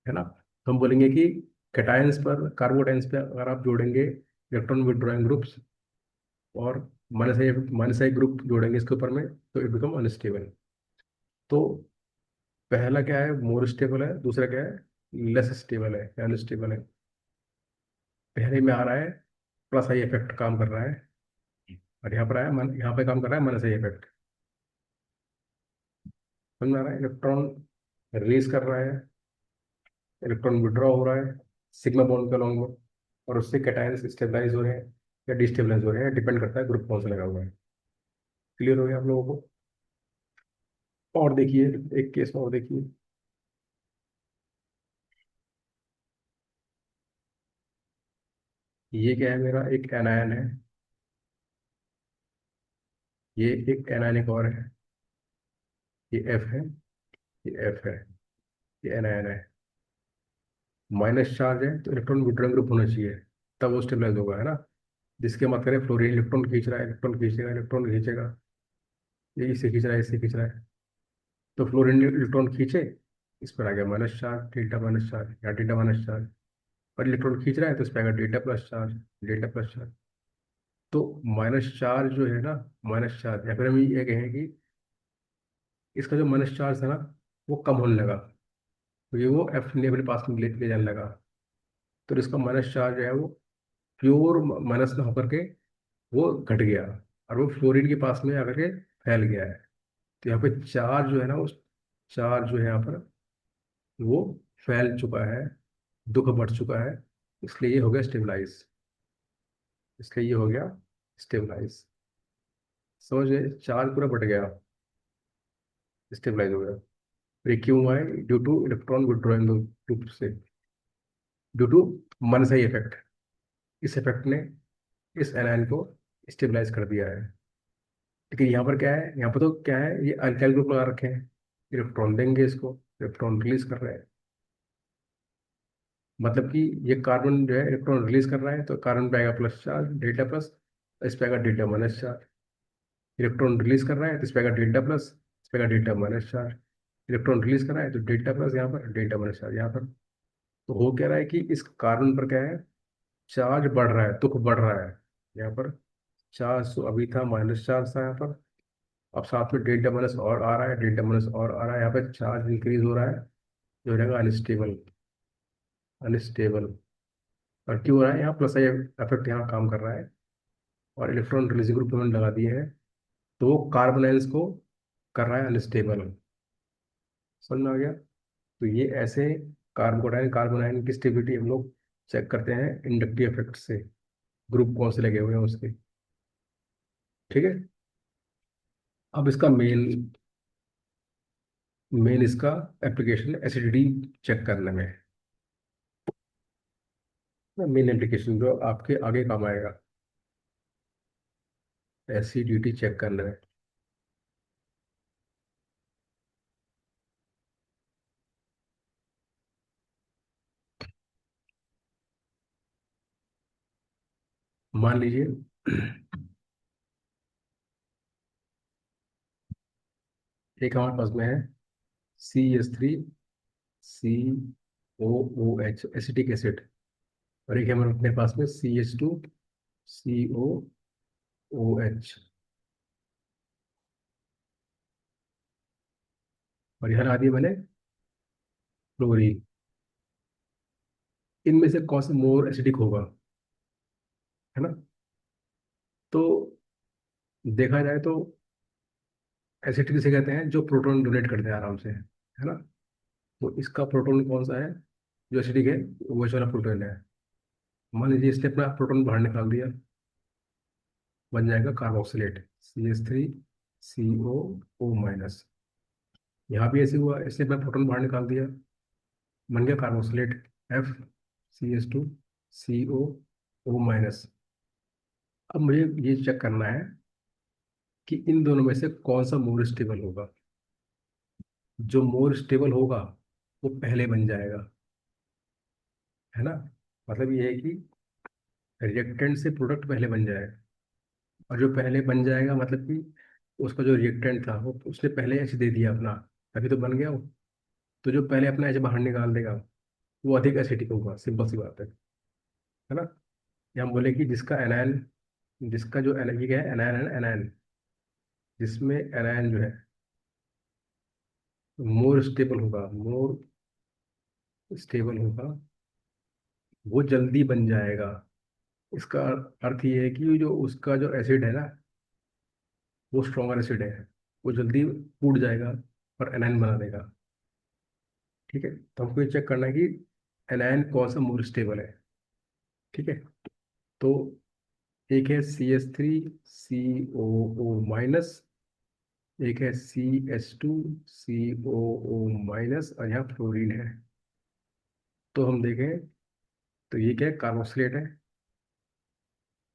है ना? तो हम बोलेंगे कि कैटायंस पर, कार्बोटाइन्स पे अगर आप जोड़ेंगे इलेक्ट्रॉन विड्रॉइंग ग्रुप्स, और माइनस आई ग्रुप जोड़ेंगे इसके ऊपर में, तो इट बिकम अनस्टेबल। तो पहला क्या है, मोर स्टेबल है, दूसरा क्या है, लेस स्टेबल है या अनस्टेबल है। पहले में आ रहा है प्लस आई इफेक्ट काम कर रहा है, और यहाँ पर आया यहाँ पे काम कर रहा है माइनस आई इफेक्ट। समझ में आ रहा है? इलेक्ट्रॉन रिलीज कर रहा है, इलेक्ट्रॉन विड्रॉ हो रहा है सिग्मा बॉन्ड के अलॉन्ग में, और उससे कैटायंस स्टेबलाइज हो रहे हैं या डिस्टेबलाइज हो रहे हैं, डिपेंड करता है ग्रुप कौन सा लगा हुआ है। क्लियर हो गया आप लोगों को? और देखिए, एक केस और देखिए। ये क्या है, मेरा एक एनायन है, ये एक एनायन एक और है, ये एफ है, ये एफ है, ये एनायन है। माइनस चार्ज है तो इलेक्ट्रॉन विड्रॉइंग ग्रुप होना चाहिए, तब वो स्टेबलाइज होगा, है ना? जिसके बात करें, फ्लोरीन इलेक्ट्रॉन खींच रहा है, इलेक्ट्रॉन खींचेगा, इलेक्ट्रॉन खींचेगा, ये इससे खींच रहा है, इससे खींच रहा है, तो फ्लोरीन इलेक्ट्रॉन खींचे, इस पर आ गया minus charge, delta minus charge, या डेल्टा माइनस चार्ज। और इलेक्ट्रॉन खींच रहा है तो इस पर आएगा delta plus charge, delta plus charge. तो माइनस चार्ज जो है ना, माइनस चार्ज, या फिर हम ये कहें कि इसका जो माइनस चार्ज था ना, वो कम होने लगा, तो ये वो एफ ने अपने पास में ले जाने लगा। तो इसका माइनस चार्ज जो है वो प्योर माइनस ना होकर के वो घट गया, और वो फ्लोरीन के पास में आकर के फैल गया है। तो यहाँ पे चार्ज जो है ना, उस चार्ज जो है यहाँ पर वो फैल चुका है, दुख बढ़ चुका है, इसलिए ये हो गया स्टेबलाइज, इसलिए ये हो गया स्टेबलाइज। समझ गए? चार्ज पूरा बढ़ गया, स्टेबलाइज हो गया। ये क्यों हुआ है? Due two electron withdrawing group से, ड्यू टू मनसाई इफेक्ट। इस इफेक्ट ने इस एनायन को स्टेबलाइज कर दिया है। लेकिन यहाँ पर क्या है, यहाँ पर तो क्या है, ये अल्काइल ग्रुप लगा रखे हैं, इलेक्ट्रॉन देंगे इसको, इलेक्ट्रॉन रिलीज कर रहे हैं। मतलब कि ये कार्बन जो है इलेक्ट्रॉन रिलीज कर रहा है, तो कार्बन पे आएगा प्लस चार्ज, डेल्टा प्लस, इस पे आएगा delta minus charge. Electron release कर रहा है तो इस पे आएगा डेल्टा प्लस, इस पे आएगा delta minus charge. Electron release कर रहा है तो डेल्टा प्लस यहाँ पर, डेल्टा माइनस चार्ज यहाँ पर। तो हो क्या रहा है कि इस कार्बन पर क्या है, चार्ज बढ़ रहा है, दुख बढ़ रहा है। यहाँ पर चार्ज तो अभी था, माइनस चार्ज था यहाँ पर, अब साथ में डेल्टा माइनस और आ रहा है, डेल्टा माइनस और आ रहा है, यहाँ पे चार्ज इंक्रीज हो रहा है, जो हो जाएगा अनस्टेबल, अनस्टेबल। और क्यों हो रहा है? यहाँ प्लस आई इफेक्ट यहाँ काम कर रहा है, और इलेक्ट्रॉन रिलीजिंग ग्रुप हमने लगा दिए हैं, तो वो कार्बन आयंस को कर रहा है अनस्टेबल। समझ में आ गया? तो ये ऐसे कार्बन आयन की स्टेबिलिटी हम लोग चेक करते हैं इंडक्टिव इफेक्ट से, ग्रुप कौन से लगे हुए हैं उसके। ठीक है? अब इसका मेन मेन इसका एप्लीकेशन एसिडिटी चेक करने में, मेन एप्लीकेशन जो आपके आगे काम आएगा, एसिडिटी चेक करने में। मान लीजिए एक हमारे पास में है CH3COOH एसिटिक एसिड, और एक है हमारे अपने पास में CH2COOH, और यहाँ ला दिया मैंने क्लोरीन। इनमें से कौन सा मोर एसिडिक होगा, है ना? तो देखा जाए तो एसिडिक किसे कहते हैं, जो प्रोटॉन डोनेट करते हैं आराम से, है ना? तो इसका प्रोटॉन कौन सा है जो एसिडिक है? वो वाला प्रोटॉन है। मान लीजिए इसने अपना प्रोटॉन बाहर निकाल दिया, बन जाएगा कार्बोक्सिलेट, CH3CO O-। यहाँ भी ऐसे हुआ, इसने अपना प्रोटॉन बाहर निकाल दिया, बन गया कार्बोक्सिलेट, FCH2CO O-। अब मुझे ये चेक करना है कि इन दोनों में से कौन सा मोर स्टेबल होगा। जो मोर स्टेबल होगा वो पहले बन जाएगा, है ना? मतलब ये है कि रिएक्टेंट से प्रोडक्ट पहले बन जाएगा, और जो पहले बन जाएगा मतलब कि उसका जो रिएक्टेंट था वो उसने पहले एच दे दिया अपना, तभी तो बन गया वो। तो जो पहले अपना एच बाहर निकाल देगा वो अधिक एसिडिक होगा, सिंपल सी बात है ना? या हम बोले कि जिसका एनायन, जिसका जो ये क्या है, एनायन है ना, एनायन, जिसमें एनायन जो है मोर स्टेबल होगा, मोर स्टेबल होगा, वो जल्दी बन जाएगा। इसका अर्थ ये है कि जो उसका जो एसिड है ना, वो स्ट्रॉन्गर एसिड है, वो जल्दी टूट जाएगा, और एनायन बना देगा। ठीक है, तो हमको ये चेक करना है कि एनायन कौन सा मोर स्टेबल है। ठीक है, तो एक है CH3COO-, एक है CH2COO-, और यहाँ फ्लोरीन है। तो हम देखें, तो ये क्या है, कार्बोक्सिलेट है।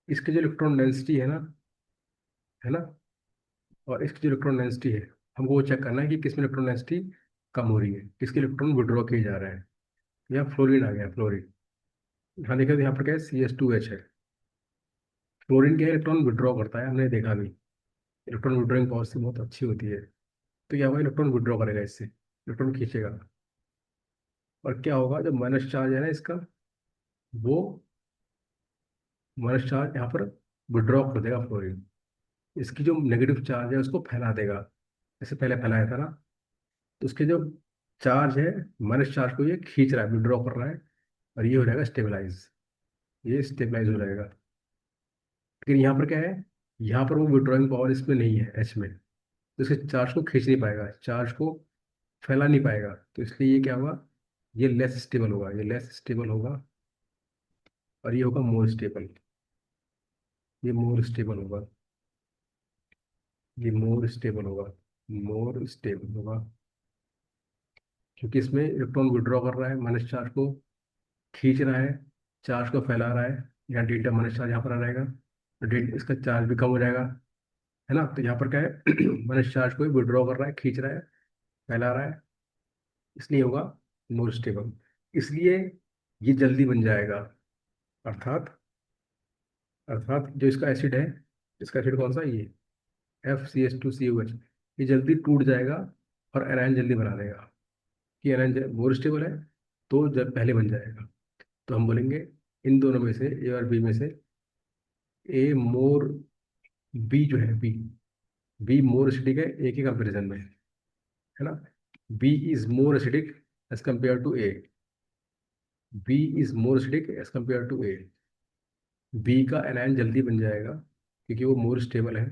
इसकी जो इलेक्ट्रॉन डेंसिटी है ना, और इसकी जो इलेक्ट्रॉन डेंसिटी है, हमको वो चेक करना है कि किसमें इलेक्ट्रॉन डेंसिटी कम हो रही है, किसके इलेक्ट्रॉन विड्रॉ किए जा रहे हैं। यहाँ फ्लोरीन आ गया, फ्लोरीन। यहाँ देखा तो यहाँ पर क्या है, CH2H है। फ्लोरीन क्या इलेक्ट्रॉन विड्रॉ करता है, हमने देखा भी, इलेक्ट्रॉन विड्रॉइंग पावर से बहुत अच्छी होती है। तो क्या होगा, इलेक्ट्रॉन विड्रॉ करेगा इससे, इलेक्ट्रॉन खींचेगा। और क्या होगा, जो माइनस चार्ज है ना इसका, वो माइनस चार्ज यहाँ पर विड्रॉ कर देगा फ्लोरीन। इसकी जो नेगेटिव चार्ज है उसको फैला देगा, जैसे पहले फैलाया था ना। तो उसके जो चार्ज है, माइनस चार्ज को ये खींच रहा है, विड्रॉ कर रहा है, और ये हो जाएगा स्टेबलाइज। ये स्टेबलाइज हो जाएगा। लेकिन यहाँ पर क्या है, यहाँ पर वो विड्रॉइंग पावर इसमें नहीं है, एच में। तो इसके चार्ज को खींच नहीं पाएगा, चार्ज को फैला नहीं पाएगा। तो इसलिए ये क्या होगा, ये लेस स्टेबल होगा, ये लेस स्टेबल होगा। और ये होगा मोर स्टेबल, ये मोर स्टेबल होगा, ये मोर स्टेबल होगा, मोर स्टेबल होगा। क्योंकि इसमें इलेक्ट्रॉन विड्रॉ कर रहा है, माइनस चार्ज को खींच रहा है, चार्ज को फैला रहा है। यहाँ डेल्टा माइनस चार्ज यहाँ पर आ जाएगा, तो डेल्टा इसका चार्ज भी कम हो जाएगा, है ना। तो यहाँ पर क्या है, माइनस चार्ज को विड्रॉ कर रहा है, खींच रहा है, फैला रहा है, इसलिए होगा मोर स्टेबल। इसलिए ये जल्दी बन जाएगा। अर्थात अर्थात जो इसका एसिड है, इसका एसिड कौन सा है, ये FCH2COH, ये जल्दी टूट जाएगा और एनायन जल्दी बना देगा। कि एनायन मोर स्टेबल है, तो जब पहले बन जाएगा। तो हम बोलेंगे इन दोनों में से, ए और बी में से, ए मोर, बी जो है, बी मोर एसिडिक है ए के कंपेरिजन में, है ना। B is more acidic as compare to A, B is more acidic as compare to A. B का एनायन जल्दी बन जाएगा क्योंकि वो मोर स्टेबल है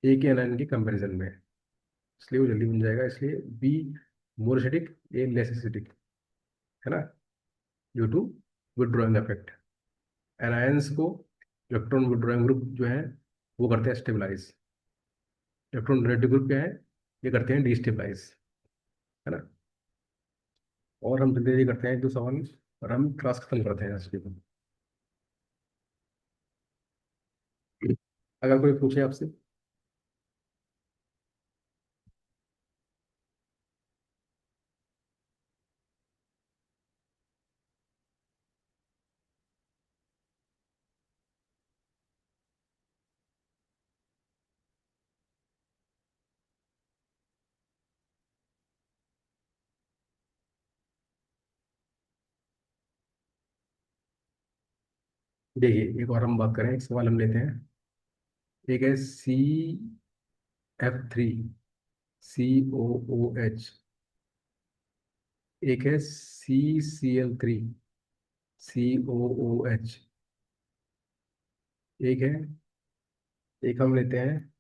ए के एनायन के कंपेरिजन में, इसलिए वो जल्दी बन जाएगा। इसलिए B more acidic, A less acidic, है ना, due to withdrawing effect. Anions को इलेक्ट्रॉन विड्रॉइंग ग्रुप जो है वो करते हैं स्टेबलाइज, इलेक्ट्रॉन नेगेटिव ग्रुप क्या है, ये करते हैं डिस्टेबलाइज, है ना। और हम जल्दी जल्दी करते हैं एक दो सवाल, और हम क्लास खत्म करते हैं आज की। अगर कोई पूछे आपसे। देखिए, एक और हम बात करें, एक सवाल हम लेते हैं। एक है CF3COOH, एक है CCl3COOH, एक है, एक हम लेते हैं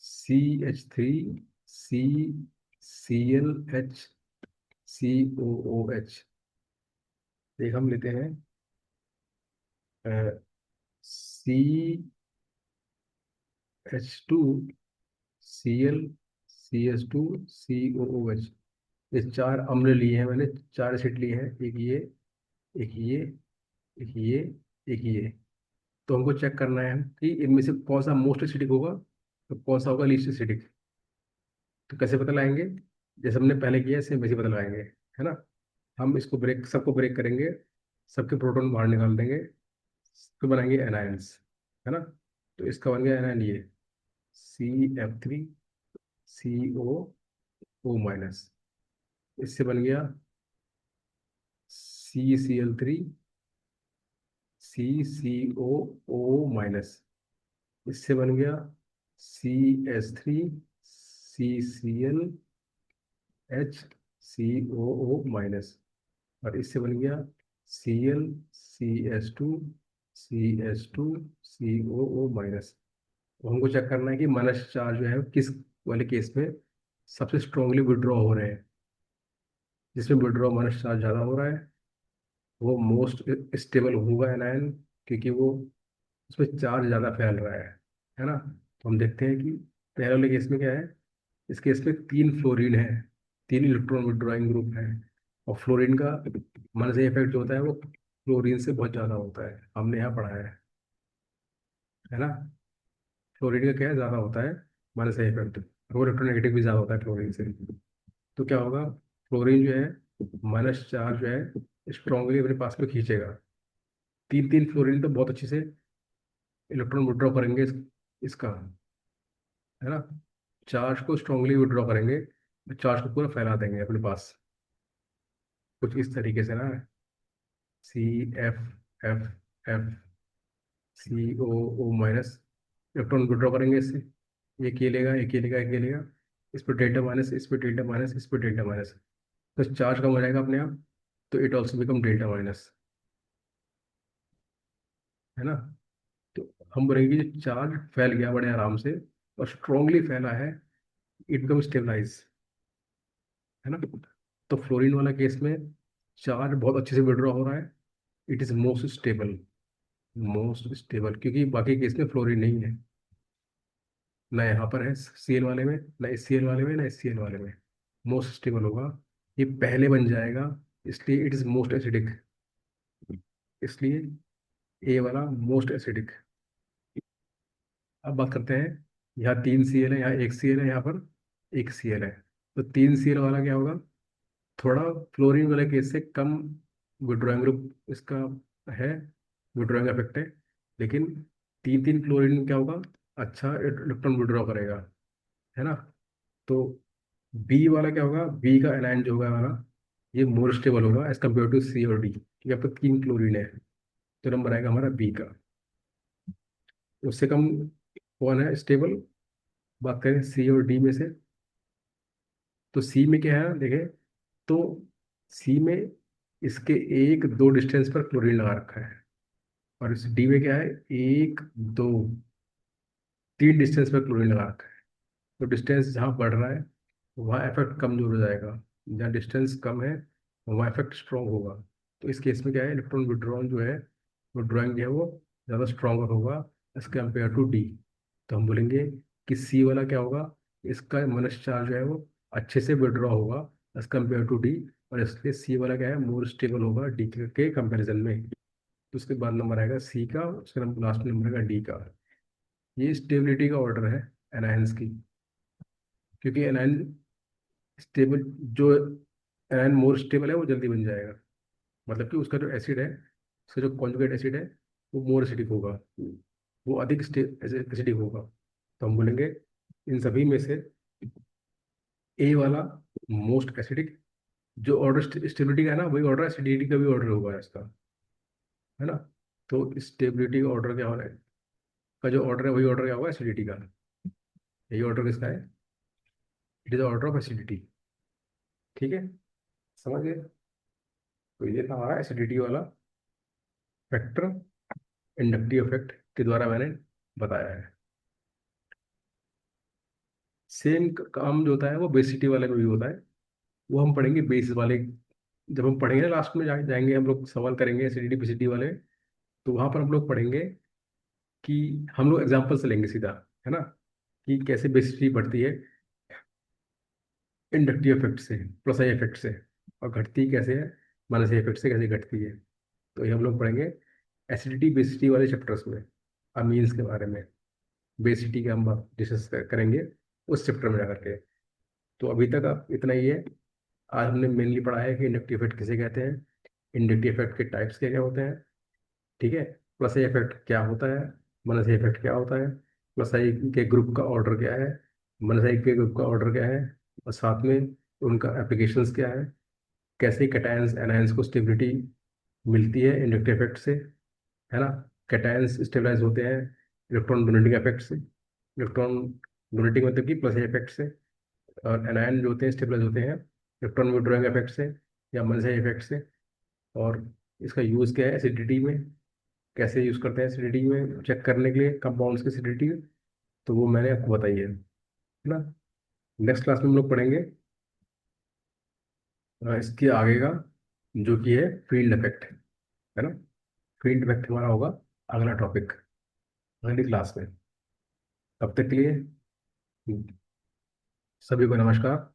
CH3CClHCOOH, एक हम लेते हैं CH2ClCH2COOH। ये चार अम्ल लिए हैं मैंने, चार एसिड लिए हैं, एक ये, एक ये, एक ये, एक ये। तो हमको चेक करना है कि इनमें से कौन सा मोस्ट एसिडिक होगा, तो कौन सा होगा लीस्ट एसिडिक। तो कैसे पता लगाएंगे, जैसे हमने पहले किया सेम वैसे पता लगाएंगे, है ना। हम इसको ब्रेक, सबको ब्रेक करेंगे, सबके प्रोटॉन बाहर निकाल देंगे, तो बनाएंगे एनायंस, है ना। तो इसका बन गया एनायन ये, CF3CO O-, इससे बन गया CCl3CCOO-, इससे बन गया CS3CClHCOO-, और इससे बन गया ClCH2CH2COO-। तो हमको चेक करना है कि माइनस चार्ज जो है किस वाले केस में सबसे स्ट्रांगली विड्रॉ हो रहे हैं। जिसमें विड्रॉ माइनस चार्ज ज़्यादा हो रहा है वो मोस्ट स्टेबल होगा एनायन, क्योंकि वो उसमें चार्ज ज़्यादा फैल रहा है ना। तो हम देखते हैं कि पहले वाले केस में क्या है। इस केस में 3 फ्लोरीन है, 3 इलेक्ट्रॉन विड्रॉइंग ग्रुप है। और फ्लोरीन का माइनस इफेक्ट जो होता है वो फ्लोरीन से बहुत ज़्यादा होता है, हमने यहाँ पढ़ा है ना। फ्लोरीन का क्या है, ज़्यादा होता है माइनस इफेक्ट। वो इलेक्ट्रोनेगेटिव भी ज़्यादा होता है फ्लोरीन से। तो क्या होगा, फ्लोरीन जो है माइनस चार्ज जो है स्ट्रांगली अपने पास में खींचेगा। 3 फ्लोरीन तो बहुत अच्छे से इलेक्ट्रॉन विड्रॉ करेंगे इसका, है ना। चार्ज को स्ट्रांगली विड्रॉ करेंगे, चार्ज को पूरा फैला देंगे अपने पास, कुछ इस तरीके से ना। C F F CO O-, electron withdraw करेंगे इससे। एक ये लेगा, एक ये लेगा, एक ये लेगा। इस पर डेल्टा माइनस, इस पर डेल्टा माइनस, इस पर डेल्टा माइनस। तो चार्ज कम हो जाएगा अपने आप। तो it also become delta minus, है ना। तो हम बोलेंगे कि चार्ज फैल गया बड़े आराम से और स्ट्रांगली फैला है, इट बिकम स्टेबलाइज, है ना। तो फ्लोरीन वाला केस में चार्ज बहुत अच्छे से विड्रॉ हो रहा है, it is most stable. Most stable क्योंकि बाकी केस में फ्लोरीन नहीं है, ना यहाँ पर है Cl वाले में, ना इस Cl वाले में, ना इस Cl वाले में। मोस्ट स्टेबल होगा, ये पहले बन जाएगा, इसलिए इट इज मोस्ट एसिडिक। इसलिए ए वाला मोस्ट एसिडिक। अब बात करते हैं, यहाँ 3 Cl है, यहाँ 1 Cl है, यहाँ पर 1 Cl है। तो 3 Cl वाला क्या होगा, थोड़ा फ्लोरीन वाले केस से कम विड्रॉइंग ग्रुप इसका है, विड्रॉइंग इफेक्ट है। लेकिन 3 फ्लोरीन क्या होगा, अच्छा इलेक्ट्रॉन विड्रॉ करेगा, है ना। तो बी वाला क्या होगा, बी का एनायन जो होगा वाला, ये मोर स्टेबल होगा एज कम्पेयर टू सी और डी, क्योंकि अब तक 3 फ्लोरीन है। तो नंबर आएगा हमारा बी का। उससे कम कौन है स्टेबल, बात करें सी और डी में से। तो सी में क्या है देखें, तो सी में इसके 1 2 डिस्टेंस पर क्लोरीन लगा रखा है। और इस डी में क्या है, 1 2 3 डिस्टेंस पर क्लोरीन लगा रखा है। तो डिस्टेंस जहाँ बढ़ रहा है वहाँ इफेक्ट कमजोर हो जाएगा, जहाँ डिस्टेंस कम है वहाँ इफेक्ट स्ट्रॉन्ग होगा। तो इस केस में क्या है, इलेक्ट्रॉन विड्रॉल जो है, विड्रॉइंग जो है वो ज़्यादा स्ट्रॉन्गर होगा एज कम्पेयर टू डी। तो हम बोलेंगे कि सी वाला क्या होगा, इसका माइनस चार्ज जो है वो अच्छे से विड्रॉ होगा एज कम्पेयर टू डी। और इसलिए सी वाला क्या है, मोर स्टेबल होगा डी के कंपेरिजन में। तो उसके बाद नंबर आएगा सी का, उसके लास्ट नंबर आएगा डी का। ये स्टेबिलिटी का ऑर्डर है एनायंस की, क्योंकि एनायन स्टेबल, जो एनायन मोर स्टेबल है वो जल्दी बन जाएगा। मतलब कि उसका जो एसिड है, उसका जो कॉन्जुगेट एसिड है वो मोर एसिडिक होगा, वो अधिक एसिडिक होगा। तो हम बोलेंगे इन सभी में से ए वाला मोस्ट एसिडिक। जो ऑर्डर स्टेबिलिटी का है ना, वही ऑर्डर एसिडिटी का भी ऑर्डर होगा इसका, है ना। तो स्टेबिलिटी का ऑर्डर क्या हो रहा है, का जो ऑर्डर है वही ऑर्डर क्या होगा एसिडिटी का। यही ऑर्डर किसका है, it is order of acidity. ठीक है, समझ गए। तो ये था हमारा एसिडिटी वाला फैक्टर, इंडक्टिव इफेक्ट के द्वारा मैंने बताया है। सेम काम जो होता है वो बेसिटी वाले में भी होता है, वो हम पढ़ेंगे बेसिस वाले। जब हम पढ़ेंगे ना लास्ट में जाएंगे हम लोग सवाल करेंगे एसिडिटी बेसिटी वाले। तो वहां पर हम लोग पढ़ेंगे कि हम लोग एग्जाम्पल से लेंगे सीधा, है ना, कि कैसे बेसिटी बढ़ती है इंडक्टिव इफेक्ट से, प्लस आई इफेक्ट से, और घटती कैसे है माइनस आई इफेक्ट से, कैसे घटती है। तो ये हम लोग पढ़ेंगे एसिडिटी बेसिटी वाले चैप्टर्स में, अमीन्स के बारे में। बेसिटी का हम डिस्कस करेंगे उस चैप्टर में जाकर के। तो अभी तक आप इतना ही है। आज हमने मेनली पढ़ा है कि इंडक्टिव इफेक्ट किसे कहते हैं, इंडक्टिव इफेक्ट के टाइप्स क्या क्या होते हैं, ठीक है, प्लस आई इफेक्ट क्या होता है, माइनस आई इफेक्ट क्या होता है, प्लस आई के ग्रुप का ऑर्डर क्या है, माइनस आई के ग्रुप का ऑर्डर क्या है, और साथ में उनका एप्लीकेशंस क्या है, कैसे कैटायंस एनायंस को स्टेबिलिटी मिलती है इंडक्टिव इफेक्ट से, है ना। कैटायंस स्टेबलाइज होते हैं इलेक्ट्रॉन डोनेटिंग इफेक्ट से, इलेक्ट्रॉन डोनेटिंग मतलब कि प्लस इफेक्ट से। और एनायन जो होते हैं स्टेबलाइज होते हैं इलेक्ट्रॉन विड्रॉइंग इफेक्ट से या माइनस इफेक्ट से। और इसका यूज़ क्या है एसिडिटी में, कैसे यूज़ करते हैं एसिडिटी में चेक करने के लिए कंपाउंड्स की एसिडिटी, तो वो मैंने आपको बताई है ना। नेक्स्ट क्लास में हम लोग पढ़ेंगे इसके आगे का, जो कि है फील्ड इफेक्ट, है ना। फील्ड इफेक्ट हमारा होगा अगला टॉपिक, अगली क्लास में। तब तक के लिए सभी को नमस्कार।